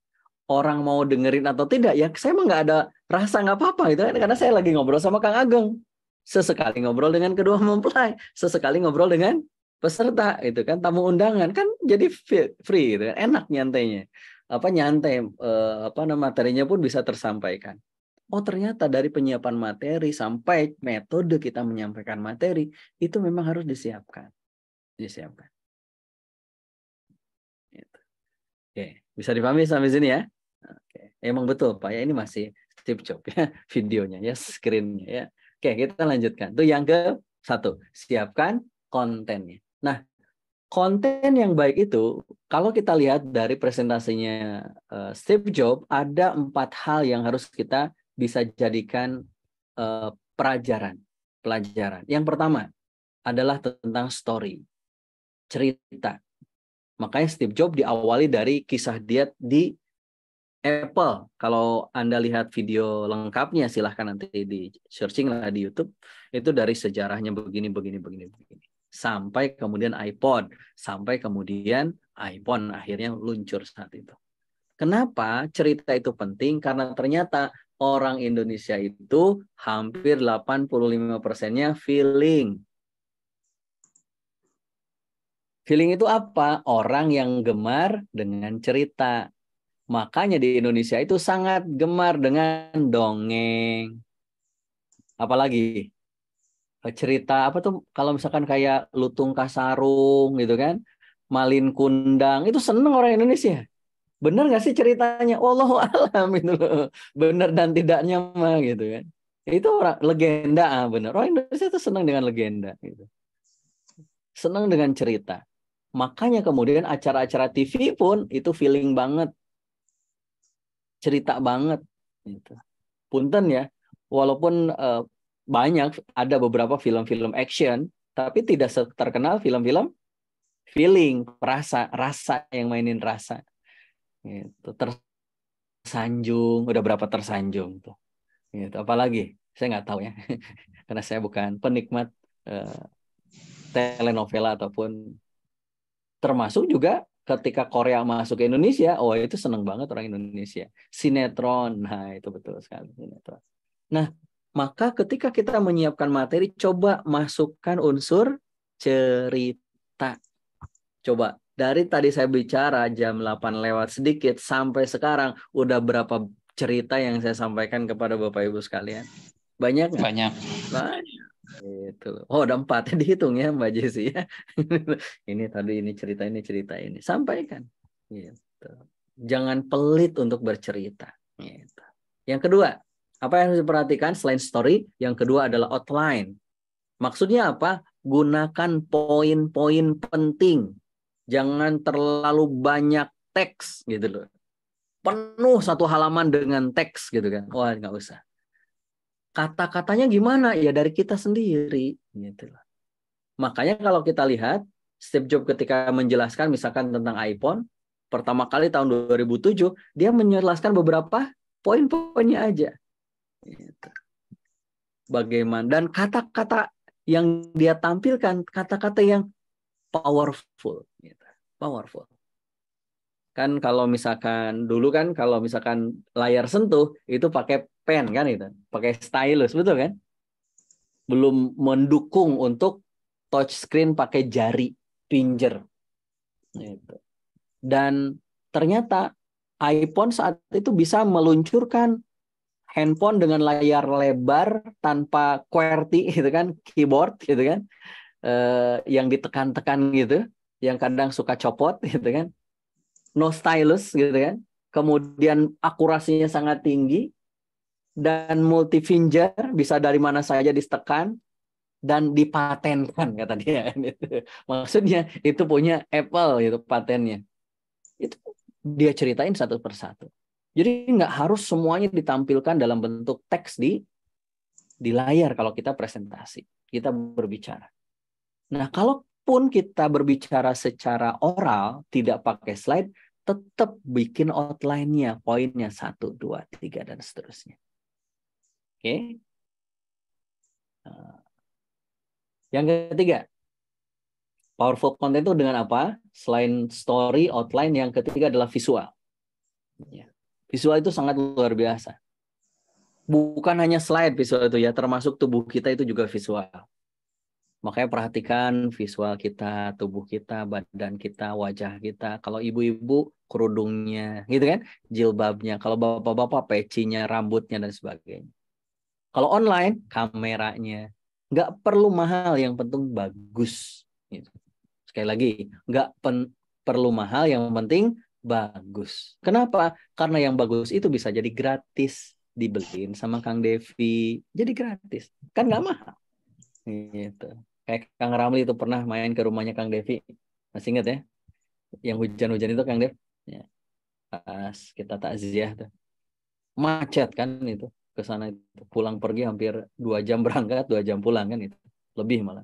Orang mau dengerin atau tidak, ya saya mah nggak ada rasa nggak apa-apa gitu kan. Karena saya lagi ngobrol sama Kang Ageng. Sesekali ngobrol dengan kedua mempelai, sesekali ngobrol dengan peserta itu kan, tamu undangan kan, jadi free gitu kan, enak nyantainya. Materinya pun bisa tersampaikan. Oh ternyata dari penyiapan materi sampai metode kita menyampaikan materi itu memang harus disiapkan. Gitu. Oke, bisa dipahami sampai sini ya? Oke. Emang betul Pak ya, ini masih Steve Jobs ya videonya ya, screen-nya ya. Oke, kita lanjutkan. Itu yang ke-1, siapkan kontennya. Nah, konten yang baik itu, kalau kita lihat dari presentasinya Steve Jobs, ada 4 hal yang harus kita bisa jadikan pelajaran. Yang pertama adalah tentang story, cerita. Makanya Steve Jobs diawali dari kisah dia di Apple, kalau Anda lihat video lengkapnya silahkan nanti di searching lah di YouTube, itu dari sejarahnya begini. Sampai kemudian iPod, sampai kemudian iPhone akhirnya luncur saat itu. Kenapa cerita itu penting? Karena ternyata orang Indonesia itu hampir 85%-nya feeling. Feeling itu apa? Orang yang gemar dengan cerita. Makanya di Indonesia itu sangat gemar dengan dongeng. Apalagi cerita apa tuh, kalau misalkan kayak Lutung Kasarung gitu kan, Malin Kundang, itu seneng orang Indonesia. Bener nggak sih ceritanya? Wallahu alam itu loh. Bener dan tidaknya mah gitu kan. Itu orang legenda, bener. Orang Indonesia itu seneng dengan legenda gitu. Seneng dengan cerita. Makanya kemudian acara-acara TV pun itu feeling banget. Cerita banget gitu. Punten ya, walaupun banyak ada beberapa film-film action, tapi tidak terkenal film-film feeling, rasa yang mainin rasa. Gitu. Tersanjung, udah berapa tersanjung tuh. Gitu. Apalagi saya nggak tahu ya, karena saya bukan penikmat telenovela ataupun termasuk juga ketika Korea masuk ke Indonesia, oh itu seneng banget orang Indonesia. Sinetron, nah itu betul sekali sinetron. Nah, maka ketika kita menyiapkan materi, coba masukkan unsur cerita. Coba, dari tadi saya bicara jam 8 lewat sedikit, sampai sekarang udah berapa cerita yang saya sampaikan kepada Bapak Ibu sekalian? Banyak nggak? Banyak. Itu. Oh, ada 4 dihitung ya Mbak Jessi ya. Ini tadi, ini cerita ini. Sampaikan. Gitu. Jangan pelit untuk bercerita. Gitu. Yang kedua, apa yang harus diperhatikan selain story? Yang kedua adalah outline. Maksudnya apa? Gunakan poin-poin penting. Jangan terlalu banyak teks gitu loh. Penuh 1 halaman dengan teks gitu kan. Wah, nggak usah. Kata-katanya gimana? Ya dari kita sendiri. Gitu loh. Makanya kalau kita lihat, Steve Jobs ketika menjelaskan misalkan tentang iPhone, pertama kali tahun 2007, dia menjelaskan beberapa poin-poinnya aja. Gitu. Bagaimana? Dan kata-kata yang dia tampilkan, kata-kata yang powerful. Gitu. Powerful. Kan kalau misalkan dulu kan kalau misalkan layar sentuh itu pakai pen kan itu, pakai stylus, betul kan? Belum mendukung untuk touch screen pakai jari, finger. Gitu. Dan ternyata iPhone saat itu bisa meluncurkan handphone dengan layar lebar tanpa QWERTY gitu kan, keyboard gitu kan, yang ditekan-tekan gitu, yang kadang suka copot gitu kan. No stylus gitu kan, kemudian akurasinya sangat tinggi dan multi finger, bisa dari mana saja ditekan dan dipatenkan kata dia. Maksudnya itu punya Apple itu patennya. Itu dia ceritain satu persatu. Jadi nggak harus semuanya ditampilkan dalam bentuk teks di layar kalau kita presentasi, kita berbicara. Nah, kalau pun kita berbicara secara oral, tidak pakai slide, tetap bikin outline-nya, poinnya 1, 2, 3, dan seterusnya. Oke. Yang ketiga, powerful content itu dengan apa? Selain story, outline, yang ketiga adalah visual. Visual itu sangat luar biasa. Bukan hanya slide visual itu ya, termasuk tubuh kita itu juga visual. Makanya perhatikan visual kita, tubuh kita, badan kita, wajah kita. Kalau ibu-ibu, kerudungnya, gitu kan? Jilbabnya. Kalau bapak-bapak, pecinya, rambutnya, dan sebagainya. Kalau online, kameranya. Nggak perlu mahal, yang penting bagus. Gitu. Sekali lagi, nggak perlu mahal, yang penting bagus. Kenapa? Karena yang bagus itu bisa jadi gratis. Dibeliin sama Kang Devi. Jadi gratis. Kan nggak mahal. Gitu. Kayak Kang Ramli itu pernah main ke rumahnya Kang Devi. Masih ingat ya? Yang hujan-hujan itu Kang Dev. Ya. Pas kita takziah tuh. Macet kan itu. Ke sana itu. Pulang pergi hampir 2 jam berangkat, 2 jam pulang kan itu. Lebih malah.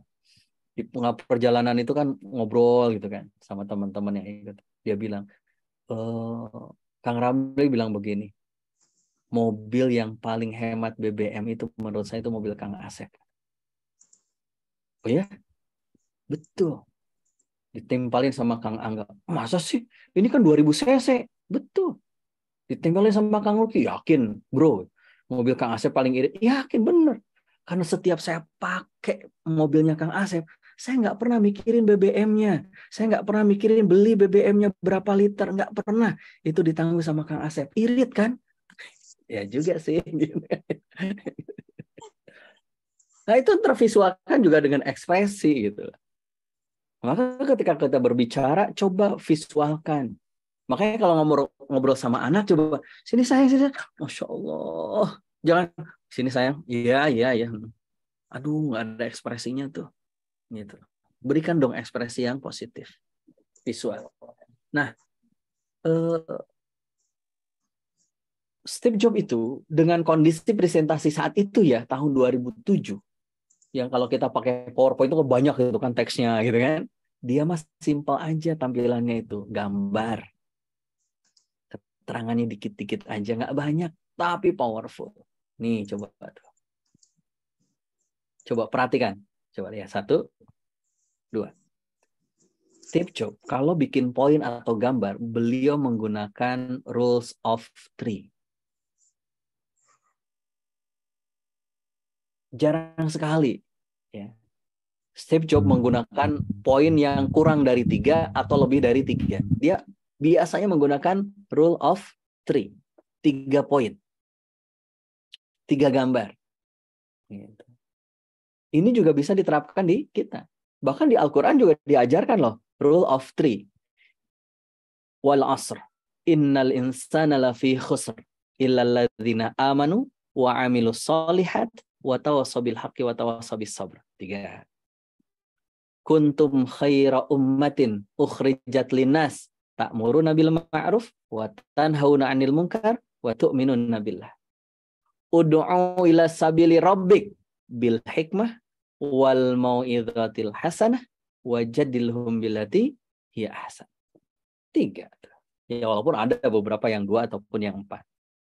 Di perjalanan itu kan ngobrol gitu kan. Sama teman-teman yang ikut. Dia bilang, Kang Ramli bilang begini, mobil yang paling hemat BBM itu menurut saya itu mobil Kang Asep. Oh ya? Betul. Ditimpalin sama Kang Angga. Masa sih? Ini kan 2000 cc. Betul. Ditimpalin sama Kang Luki. Yakin, bro. Mobil Kang Asep paling irit. Yakin, bener. Karena setiap saya pakai mobilnya Kang Asep, saya nggak pernah mikirin BBM-nya. Saya nggak pernah mikirin beli BBM-nya berapa liter. Nggak pernah. Itu ditanggung sama Kang Asep. Irit kan? Ya juga sih. Nah itu tervisualkan juga dengan ekspresi gitu. Maka ketika kita berbicara, coba visualkan. Makanya kalau ngobrol sama anak, coba sini sayang, sini. Masya Allah. Jangan sini sayang. Iya, iya, iya. Aduh, nggak ada ekspresinya tuh. Gitu. Berikan dong ekspresi yang positif, visual. Nah, Steve Jobs itu dengan kondisi presentasi saat itu ya tahun 2007. Yang kalau kita pakai PowerPoint itu banyak gitu kan teksnya gitu kan. Dia mah simpel aja tampilannya itu, gambar. Keterangannya dikit-dikit aja, nggak banyak, tapi powerful. Nih, coba tuh. Coba perhatikan. Coba lihat, 1, 2. Steve Jobs, kalau bikin poin atau gambar, beliau menggunakan rules of 3. Jarang sekali ya Steve Jobs menggunakan poin yang kurang dari 3 atau lebih dari 3. Dia biasanya menggunakan rule of 3. 3 poin. 3 gambar. Gitu. Ini juga bisa diterapkan di kita. Bahkan di Al-Quran juga diajarkan loh. Rule of 3. Wal asr. Innal insana lafi khusr. Illal ladzina amanu wa amilus solihat. Wa tawassaw bil haqqi wa tawassaw bis sabr. 3. Kuntum khaira ummatin ukhrijat linnas ta'muruna bil ma'ruf wa tanhauna 'anil munkar wa tu'minuna billah. Ud'u ila sabili rabbik bil hikmah wal mau'izatil hasanah wajadilhum billati hiya ahsan. 3. Ya walaupun ada beberapa yang 2 ataupun yang 4.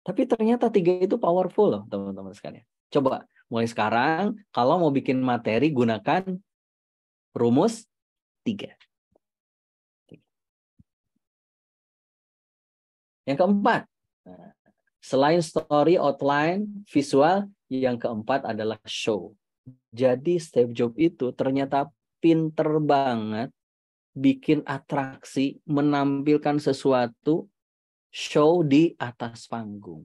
Tapi ternyata 3 itu powerful loh teman-teman sekalian. Coba mulai sekarang kalau mau bikin materi gunakan rumus 3. Yang keempat, selain story, outline, visual, yang keempat adalah show. Jadi Steve Jobs itu ternyata pinter banget bikin atraksi, menampilkan sesuatu, show di atas panggung.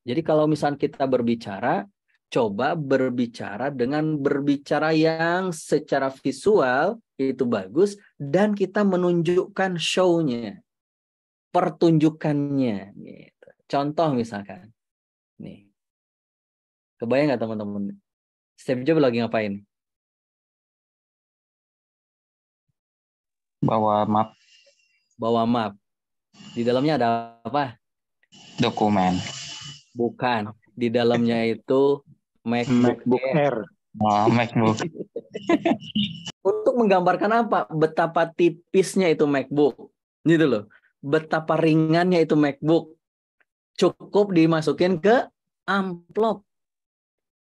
Jadi kalau misalnya kita berbicara, coba berbicara dengan berbicara yang secara visual itu bagus dan kita menunjukkan show-nya, pertunjukannya. Gitu. Contoh misalkan, nih, kebayang nggak teman-teman? Steve Jobs lagi ngapain? Bawa map. Bawa map. Di dalamnya ada apa? Dokumen. Bukan. Di dalamnya itu MacBook Air. Oh, MacBook. Untuk menggambarkan apa? Betapa tipisnya itu MacBook. Gitu loh. Betapa ringannya itu MacBook. Cukup dimasukin ke amplop.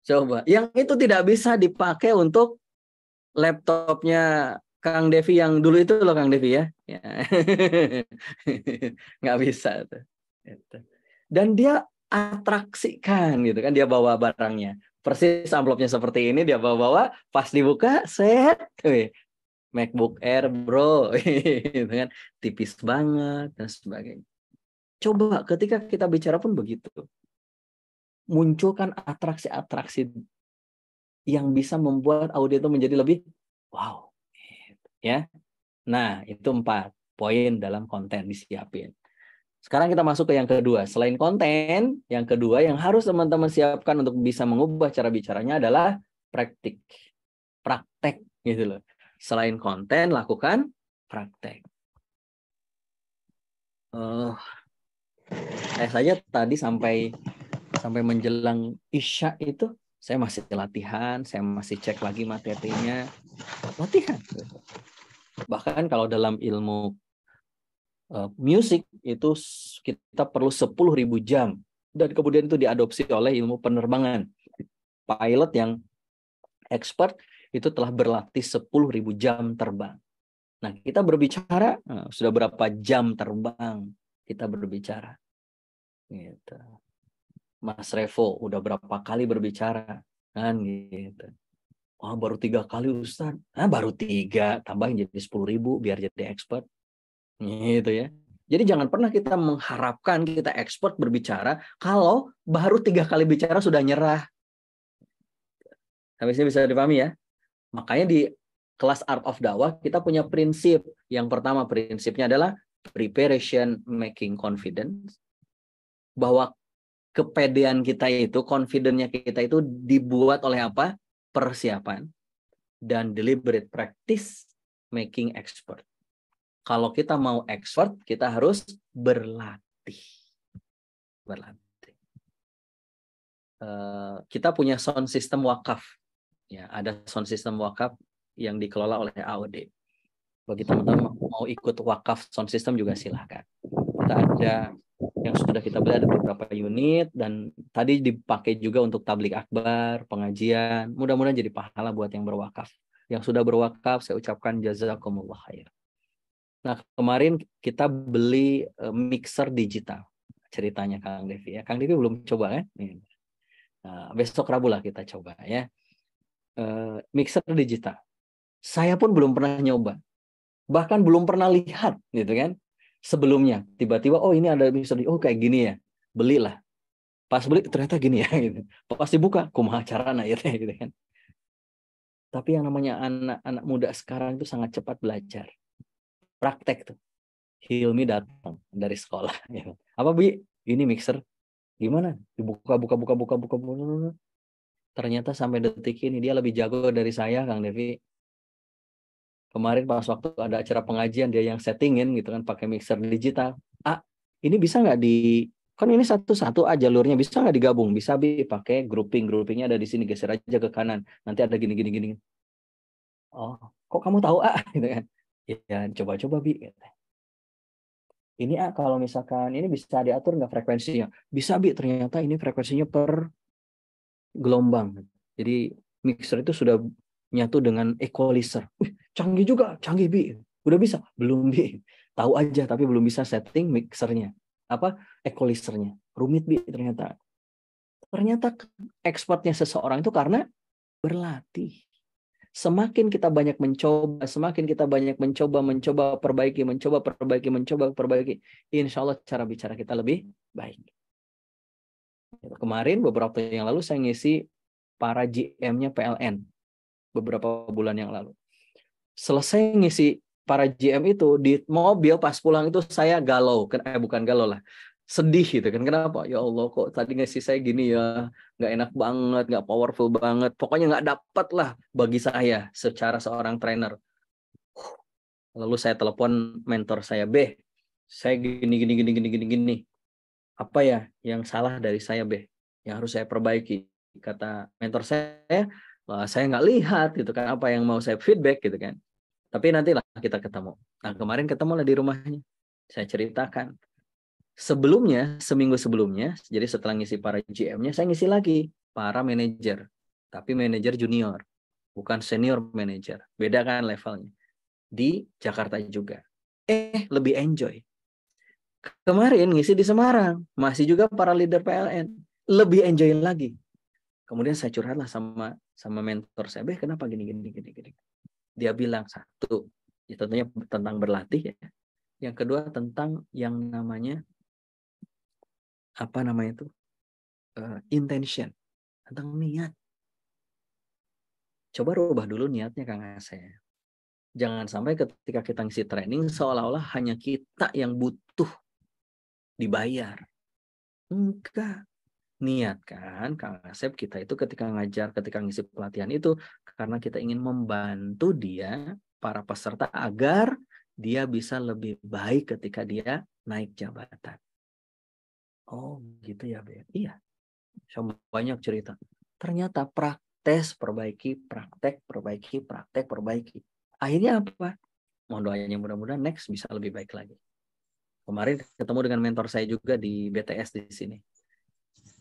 Coba. Yang itu tidak bisa dipakai untuk laptopnya Kang Devi yang dulu itu loh Kang Devi ya. Nggak bisa tuh. Dan dia atraksikan gitu kan, dia bawa barangnya persis amplopnya seperti ini, dia bawa pas dibuka set MacBook Air bro gitu kan, tipis banget dan sebagainya. Coba ketika kita bicara pun begitu, munculkan atraksi-atraksi yang bisa membuat audio itu menjadi lebih wow gitu, ya. Nah itu 4 poin dalam konten disiapin. Sekarang kita masuk ke yang kedua. Selain konten, yang kedua yang harus teman-teman siapkan untuk bisa mengubah cara bicaranya adalah praktek gitu loh. Selain konten, lakukan praktek. Saya saja tadi sampai menjelang Isya itu, saya masih latihan, saya masih cek lagi materinya. Latihan. Bahkan kalau dalam ilmu Musik itu kita perlu 10.000 jam. Dan kemudian itu diadopsi oleh ilmu penerbangan. Pilot yang expert itu telah berlatih 10.000 jam terbang. Nah, kita berbicara, sudah berapa jam terbang kita berbicara. Gitu. Mas Revo udah berapa kali berbicara. Kan gitu. Oh, baru 3 kali Ustaz. Baru 3, tambahin jadi 10.000 biar jadi expert. Gitu ya. Jadi jangan pernah kita mengharapkan kita expert berbicara kalau baru 3 kali bicara sudah nyerah. Habisnya bisa dipahami ya. Makanya di kelas Art of Dakwah kita punya prinsip. Yang pertama prinsipnya adalah preparation making confidence. Bahwa kepedean kita itu, confidence-nya kita itu dibuat oleh apa? Persiapan. Dan deliberate practice making expert. Kalau kita mau expert, kita harus berlatih. Kita punya sound system wakaf. Ya, ada sound system wakaf yang dikelola oleh AOD. Bagi teman-teman mau ikut wakaf sound system juga silahkan. Kita ada yang sudah kita beli ada beberapa unit dan tadi dipakai juga untuk tablik akbar, pengajian. Mudah-mudahan jadi pahala buat yang berwakaf. Yang sudah berwakaf, saya ucapkan jazakumullah khair. Nah, kemarin kita beli mixer digital. Ceritanya Kang Devi ya. Kang Devi belum coba kan? Nah, besok Rabu lah kita coba ya. Mixer digital. Saya pun belum pernah nyoba. Bahkan belum pernah lihat gitu kan. Sebelumnya tiba-tiba oh ini ada mixer oh kayak gini ya. Belilah. Pas beli ternyata gini ya gitu. Pas dibuka kumaha carana ya gitu kan. Tapi yang namanya anak-anak muda sekarang itu sangat cepat belajar. Praktek tuh. Hilmi datang dari sekolah. Ya. Apa Bi? Ini mixer. Gimana? Dibuka. Ternyata sampai detik ini dia lebih jago dari saya, Kang Devi. Kemarin pas waktu ada acara pengajian dia yang settingin gitu kan pakai mixer digital. Ini bisa nggak kan ini satu-satu jalurnya bisa nggak digabung? Bisa Bi pakai groupingnya ada di sini geser aja ke kanan. Nanti ada gini. Oh, kok kamu tahu gitu kan? Ya coba Bi. Ini kalau misalkan ini bisa diatur nggak frekuensinya? Bisa Bi, ternyata ini frekuensinya per gelombang. Jadi mixer itu sudah nyatu dengan equalizer. Canggih juga, canggih Bi. Udah bisa? Belum Bi. Tahu aja tapi belum bisa setting mixernya. Equalizernya. Rumit Bi ternyata. Ternyata expertnya seseorang itu karena berlatih. Semakin kita banyak mencoba, perbaiki, insya Allah cara bicara kita lebih baik. Kemarin beberapa yang lalu saya ngisi para GM-nya PLN beberapa bulan yang lalu. Selesai ngisi para GM itu di mobil pas pulang itu saya galau, bukan galau lah, sedih gitu kan. Kenapa? Ya Allah kok tadi ngasih saya gini ya, nggak enak banget, nggak powerful banget, pokoknya nggak dapat lah bagi saya secara seorang trainer. Lalu saya telepon mentor saya, saya gini. Apa ya yang salah dari saya yang harus saya perbaiki? Kata mentor saya nggak lihat gitu kan apa yang mau saya feedback gitu kan. Tapi nantilah kita ketemu. Nah kemarin ketemulah di rumahnya. Saya ceritakan. Seminggu sebelumnya, jadi setelah ngisi para GM-nya, saya ngisi lagi para manajer. Tapi manajer junior, bukan senior manajer. Beda kan levelnya. Di Jakarta juga. Lebih enjoy. Kemarin ngisi di Semarang, masih juga para leader PLN. Lebih enjoy lagi. Kemudian saya curhatlah sama mentor saya, kenapa gini. Dia bilang satu, ya tentunya tentang berlatih ya. Yang kedua tentang yang namanya intention, tentang niat. Coba rubah dulu niatnya Kang Asep. Jangan sampai ketika kita ngisi training seolah-olah hanya kita yang butuh dibayar. Enggak. Niatkan Kang Asep kita itu ketika ngajar, ketika ngisi pelatihan itu karena kita ingin membantu dia, para peserta agar dia bisa lebih baik ketika dia naik jabatan. Oh gitu ya Be. Iya. Banyak cerita. Ternyata praktek perbaiki. Akhirnya apa? Mohon doanya mudah-mudahan next bisa lebih baik lagi. Kemarin ketemu dengan mentor saya juga di BTS di sini.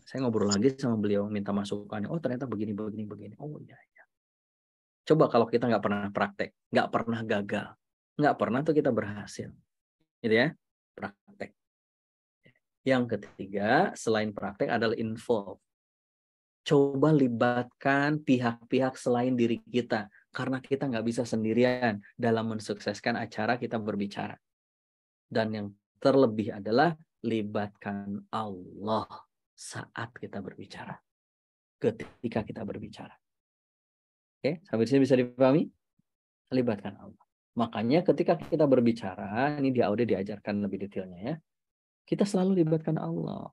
Saya ngobrol lagi sama beliau, minta masukannya. Oh ternyata begini. Oh iya. Coba kalau kita nggak pernah praktek, nggak pernah gagal, nggak pernah tuh kita berhasil. Gitu ya, praktek. Yang ketiga, selain praktek adalah involve. Coba libatkan pihak-pihak selain diri kita. Karena kita nggak bisa sendirian dalam mensukseskan acara kita berbicara. Dan yang terlebih adalah libatkan Allah saat kita berbicara. Ketika kita berbicara. Oke, sampai sini bisa dipahami? Libatkan Allah. Makanya ketika kita berbicara, ini di audio diajarkan lebih detailnya ya. Kita selalu libatkan Allah.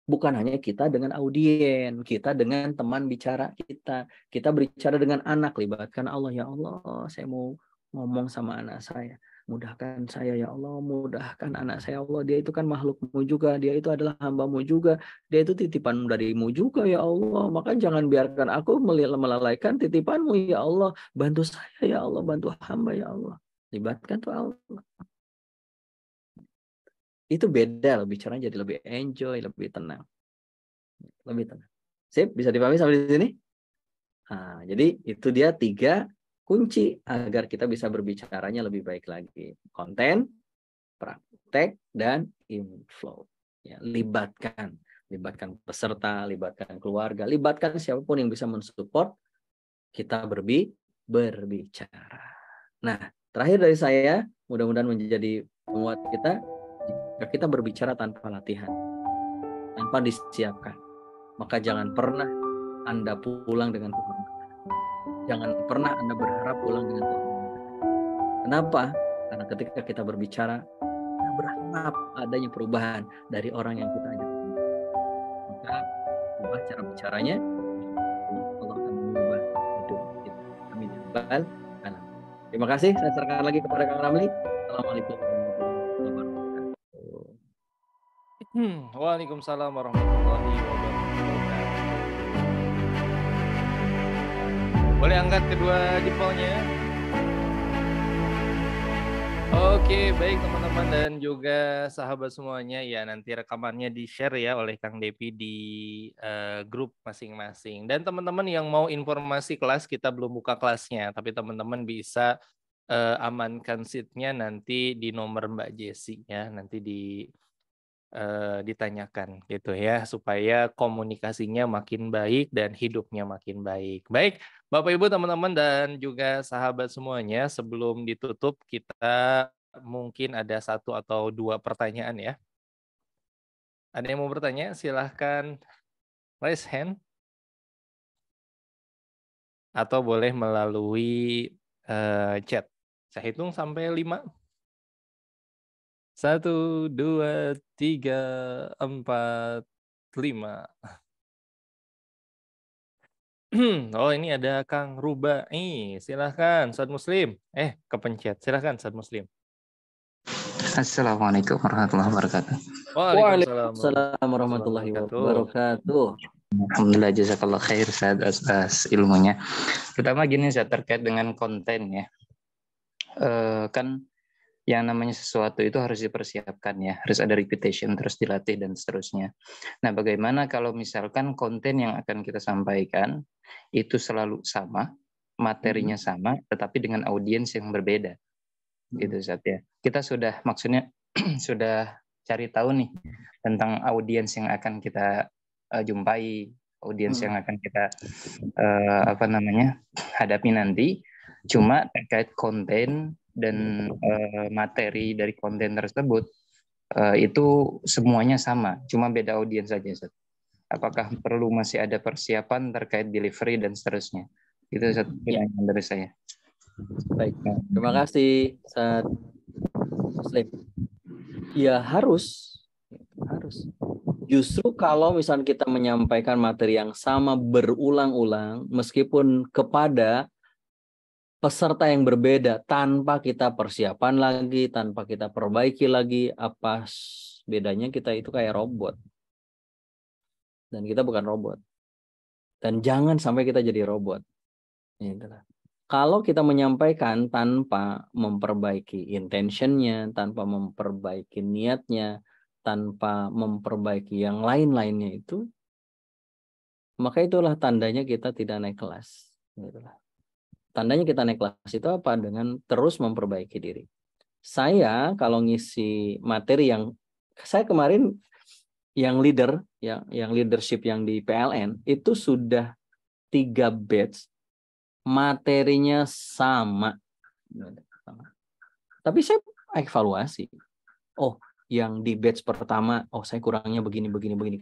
Bukan hanya kita dengan audien, kita dengan teman bicara kita. Kita berbicara dengan anak, libatkan Allah. Ya Allah, saya mau ngomong sama anak saya. Mudahkan saya ya Allah, mudahkan anak saya Allah. Dia itu kan makhlukmu juga, dia itu adalah hambamu juga. Dia itu titipan darimu juga ya Allah. Maka jangan biarkan aku melalaikan titipanmu ya Allah. Bantu saya ya Allah, bantu hamba ya Allah. Libatkan tuh Allah. Itu beda loh, bicaranya jadi lebih enjoy, lebih tenang. Lebih tenang. Sip, bisa dipahami sampai di sini? Nah, jadi itu dia 3 kunci agar kita bisa berbicaranya lebih baik lagi. Konten, praktek, dan inflow. Ya, libatkan peserta, libatkan keluarga, libatkan siapapun yang bisa mensupport kita berbicara. Nah, terakhir dari saya, mudah-mudahan menjadi penguat kita. Jika kita berbicara tanpa latihan, tanpa disiapkan, maka jangan pernah Anda pulang dengan kehormatan. Jangan pernah Anda berharap pulang dengan kehormatan. Kenapa? Karena ketika kita berbicara, kita berharap adanya perubahan dari orang yang kita ajak. Maka ubah cara bicaranya, Allah akan mengubah hidup kita. Amin. Terima kasih. Saya serahkan lagi kepada Kang Ramli. Assalamualaikum. Waalaikumsalam warahmatullahi wabarakatuh. Boleh angkat kedua jempolnya. Oke, baik teman-teman dan juga sahabat semuanya. Ya, nanti rekamannya di-share ya oleh Kang Depi di grup masing-masing. Dan teman-teman yang mau informasi kelas, kita belum buka kelasnya. Tapi teman-teman bisa amankan seat-nya nanti di nomor Mbak Jessi ya. Nanti ditanyakan gitu ya, supaya komunikasinya makin baik dan hidupnya makin baik. Baik, Bapak Ibu, teman-teman dan juga sahabat semuanya, sebelum ditutup kita mungkin ada 1 atau 2 pertanyaan ya. Ada yang mau bertanya? Silahkan raise hand atau boleh melalui chat. Saya hitung sampai 5. 1, 2, 3, 4, 5. Oh, ini ada Kang Rubai. Silahkan, Ustadz Muslim. Kepencet. Silahkan, Ustadz Muslim. Assalamualaikum warahmatullahi wabarakatuh. Waalaikumsalam warahmatullahi wabarakatuh. Alhamdulillah, jazakallah khair Ustaz atas ilmunya. Pertama gini, saya terkait dengan konten ya. Kan yang namanya sesuatu itu harus dipersiapkan ya, harus ada repetition, terus dilatih dan seterusnya. Nah, bagaimana kalau misalkan konten yang akan kita sampaikan itu selalu sama, materinya sama, tetapi dengan audiens yang berbeda, gitu Ustaz ya. Kita sudah maksudnya sudah cari tahu nih tentang audiens yang akan kita jumpai, audiens yang akan kita hadapi nanti. Cuma terkait konten dan materi dari konten tersebut itu semuanya sama, cuma beda audiens saja. Ustaz. Apakah perlu masih ada persiapan terkait delivery dan seterusnya? Itu satu pertanyaan dari saya. Baik, terima kasih Ustaz Muslim. Ya harus. Justru kalau misalnya kita menyampaikan materi yang sama berulang-ulang, meskipun kepada peserta yang berbeda, tanpa kita persiapan lagi, tanpa kita perbaiki lagi, apa bedanya kita itu kayak robot. Dan kita bukan robot. Dan jangan sampai kita jadi robot. Itulah. Kalau kita menyampaikan tanpa memperbaiki intentionnya, tanpa memperbaiki niatnya, tanpa memperbaiki yang lain-lainnya itu, maka itulah tandanya kita tidak naik kelas. Itulah. Tandanya kita naik kelas itu apa? Dengan terus memperbaiki diri. Saya kalau ngisi materi saya kemarin yang leader, yang leadership yang di PLN itu sudah 3 batch. Materinya sama. Tapi saya evaluasi. Oh, yang di batch pertama, saya kurangnya begini.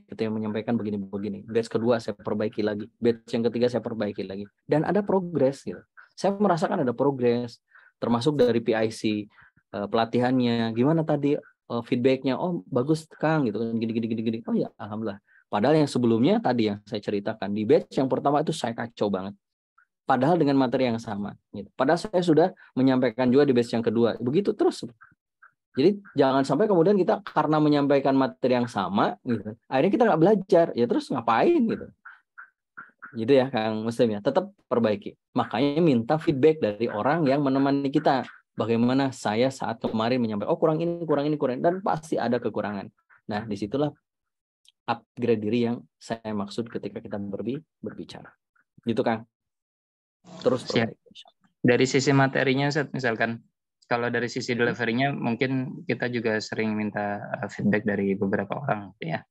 Ketika menyampaikan begini. Batch kedua saya perbaiki lagi. Batch yang ketiga saya perbaiki lagi. Dan ada progres gitu. Saya merasakan ada progres. Termasuk dari PIC, pelatihannya. Gimana tadi feedbacknya? Oh, bagus Kang gitu kan. Gini. Oh ya, alhamdulillah. Padahal yang sebelumnya tadi yang saya ceritakan di batch yang pertama itu saya kacau banget. Padahal dengan materi yang sama. Gitu. Padahal saya sudah menyampaikan juga di batch yang kedua. Begitu terus. Jadi jangan sampai kemudian kita karena menyampaikan materi yang sama, gitu, akhirnya kita nggak belajar. Ya terus ngapain gitu. Gitu ya Kang Muslim ya. Tetap perbaiki. Makanya minta feedback dari orang yang menemani kita. Bagaimana saya saat kemarin menyampaikan, kurang ini. Dan pasti ada kekurangan. Nah disitulah upgrade diri yang saya maksud ketika kita berbicara. Gitu Kang. Terus dari sisi materinya misalkan kalau dari sisi delivery-nya mungkin kita juga sering minta feedback dari beberapa orang gitu ya.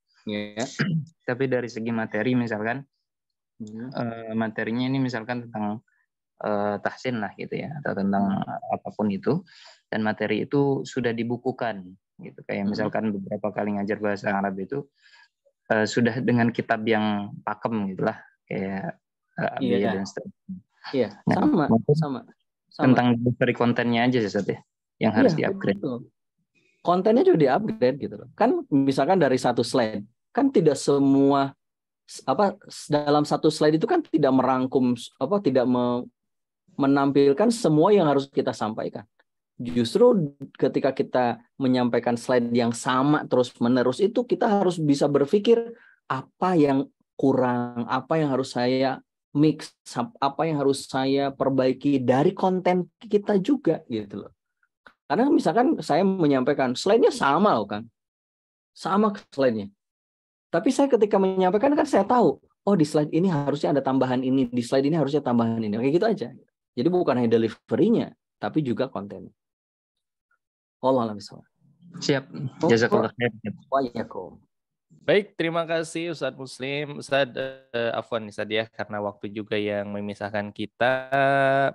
Tapi dari segi materi misalkan materinya ini misalkan tentang tahsin lah gitu ya, atau tentang apapun itu, dan materi itu sudah dibukukan gitu. Kayak misalkan beberapa kali ngajar bahasa Arab itu sudah dengan kitab yang pakem gitulah, kayak Abiyah dan seterusnya. Iya, sama. Tentang delivery kontennya aja sih Ustaz ya, yang harus di-upgrade. Betul. Kontennya juga di-upgrade gitu loh. Kan misalkan dari satu slide, kan tidak semua dalam satu slide itu kan tidak merangkum tidak menampilkan semua yang harus kita sampaikan. Justru ketika kita menyampaikan slide yang sama terus-menerus itu kita harus bisa berpikir apa yang kurang, apa yang harus saya mix, apa yang harus saya perbaiki dari konten kita juga gitu loh. Karena misalkan saya menyampaikan slide-nya sama loh kan. Sama slide-nya. Tapi saya ketika menyampaikan kan saya tahu, di slide ini harusnya ada tambahan ini, di slide ini harusnya tambahan ini. Kayak gitu aja. Jadi bukan hanya delivery-nya, tapi juga konten. Allah alam bisawab. Siap. Jazakallah khair. Waalaikumsalam. Baik, terima kasih Ustadz Muslim. Ustadz, afwan Ustadz ya, karena waktu juga yang memisahkan kita.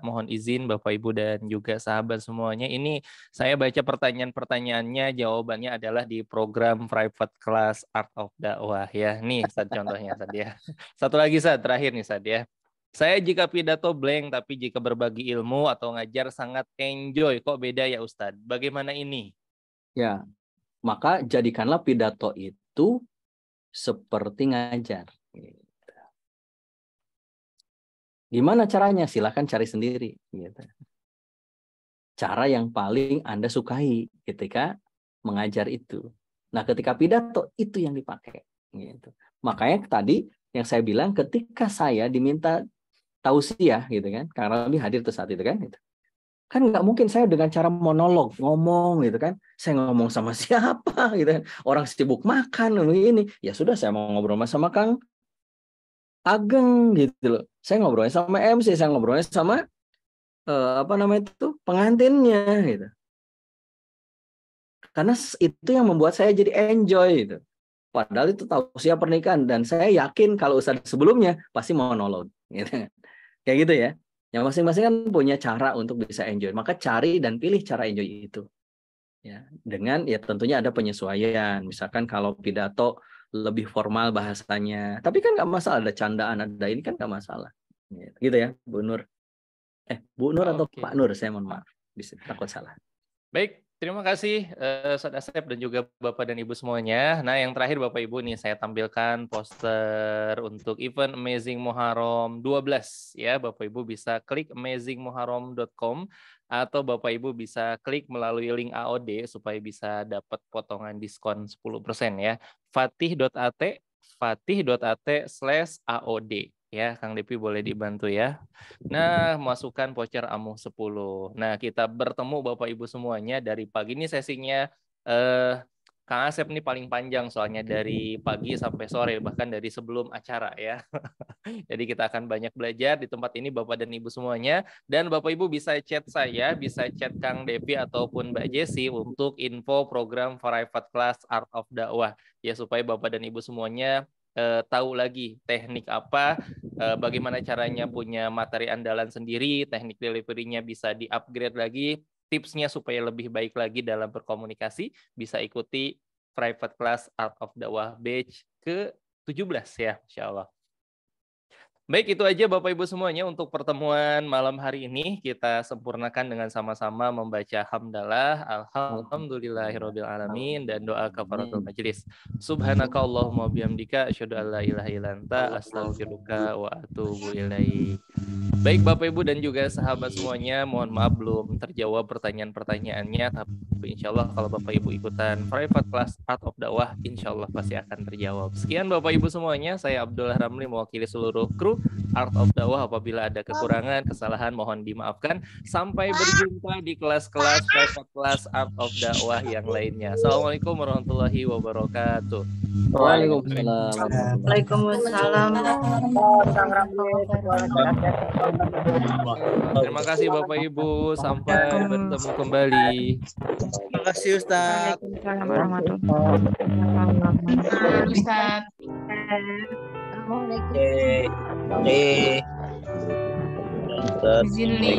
Mohon izin Bapak Ibu dan juga sahabat semuanya. Ini saya baca pertanyaan-pertanyaannya, jawabannya adalah di program private class Art of Dakwah ya. Nih Ustadz contohnya Ustadz ya. Satu lagi Ustadz, terakhir nih Ustadz ya. Saya jika pidato blank, tapi jika berbagi ilmu atau ngajar sangat enjoy. Kok beda ya Ustadz? Bagaimana ini? Ya, maka jadikanlah pidato itu seperti ngajar. Gimana caranya? Silahkan cari sendiri. Cara yang paling Anda sukai ketika mengajar itu. Nah, ketika pidato itu yang dipakai. Makanya tadi yang saya bilang ketika saya diminta tausiah gitu kan, karena lebih hadir tuh saat itu kan. Kan nggak mungkin saya dengan cara monolog ngomong gitu kan, saya ngomong sama siapa gitu kan, orang sibuk makan begini, ya sudah saya mau ngobrol sama Kang Ageng gitu loh, saya ngobrolnya sama MC, saya ngobrolnya sama pengantinnya gitu, karena itu yang membuat saya jadi enjoy gitu. Padahal itu tausiah pernikahan dan saya yakin kalau ustadz sebelumnya pasti monolog gitu. Kayak gitu ya. Yang masing-masing kan punya cara untuk bisa enjoy. Maka cari dan pilih cara enjoy itu. Ya, dengan ya tentunya ada penyesuaian. Misalkan kalau pidato lebih formal bahasanya. Tapi kan nggak masalah. Ada candaan, ada ini kan nggak masalah. Gitu ya, Bu Nur. Bu Nur atau Pak Nur, saya mohon maaf. Bisa takut salah. Baik, terima kasih Ustadz Asep dan juga Bapak dan Ibu semuanya. Nah, yang terakhir Bapak Ibu nih saya tampilkan poster untuk event Amazing Muharram 12 ya. Bapak Ibu bisa klik amazingmuharram.com atau Bapak Ibu bisa klik melalui link AOD supaya bisa dapat potongan diskon 10% ya. fatih.at/AOD. Ya, Kang Depi boleh dibantu ya. Nah, masukkan voucher Amuh 10. Nah, kita bertemu Bapak Ibu semuanya dari pagi ini sesinya Kang Asep nih paling panjang soalnya dari pagi sampai sore, bahkan dari sebelum acara ya. Jadi kita akan banyak belajar di tempat ini Bapak dan Ibu semuanya. Dan Bapak Ibu bisa chat saya, bisa chat Kang Depi ataupun Mbak Jessi untuk info program private class Art of Dakwah. Ya, supaya Bapak dan Ibu semuanya tahu lagi teknik apa, bagaimana caranya punya materi andalan sendiri, teknik delivery-nya bisa di-upgrade lagi, tipsnya supaya lebih baik lagi dalam berkomunikasi, bisa ikuti private class Art of Dakwah batch ke-17 ya, insya Allah. Baik, itu aja Bapak Ibu semuanya untuk pertemuan malam hari ini. Kita sempurnakan dengan sama-sama membaca hamdalah, alhamdulillahirabbil alamin, dan doa kafaratul majelis. Subhanakallahumma bihamdika asyhadu an la ilaha illa anta astaghfiruka wa atubu ilaik. Baik Bapak Ibu dan juga sahabat semuanya, mohon maaf belum terjawab pertanyaan-pertanyaannya, tapi insya Allah kalau Bapak Ibu ikutan private class Art of Dakwah, insya Allah pasti akan terjawab. Sekian Bapak Ibu semuanya, saya Abdullah Ramli mewakili seluruh kru Art of Dakwah. Apabila ada kekurangan, kesalahan mohon dimaafkan. Sampai berjumpa di kelas-kelas private class Art of Dakwah yang lainnya. Assalamualaikum warahmatullahi wabarakatuh. Waalaikumsalam. Waalaikumsalam. Terima kasih Bapak Ibu, sampai bertemu kembali. Terima kasih Ustaz. Waalaikumsalam warahmatullahi wabarakatuh. Ustaz. Assalamualaikum. Oke. Izin nih.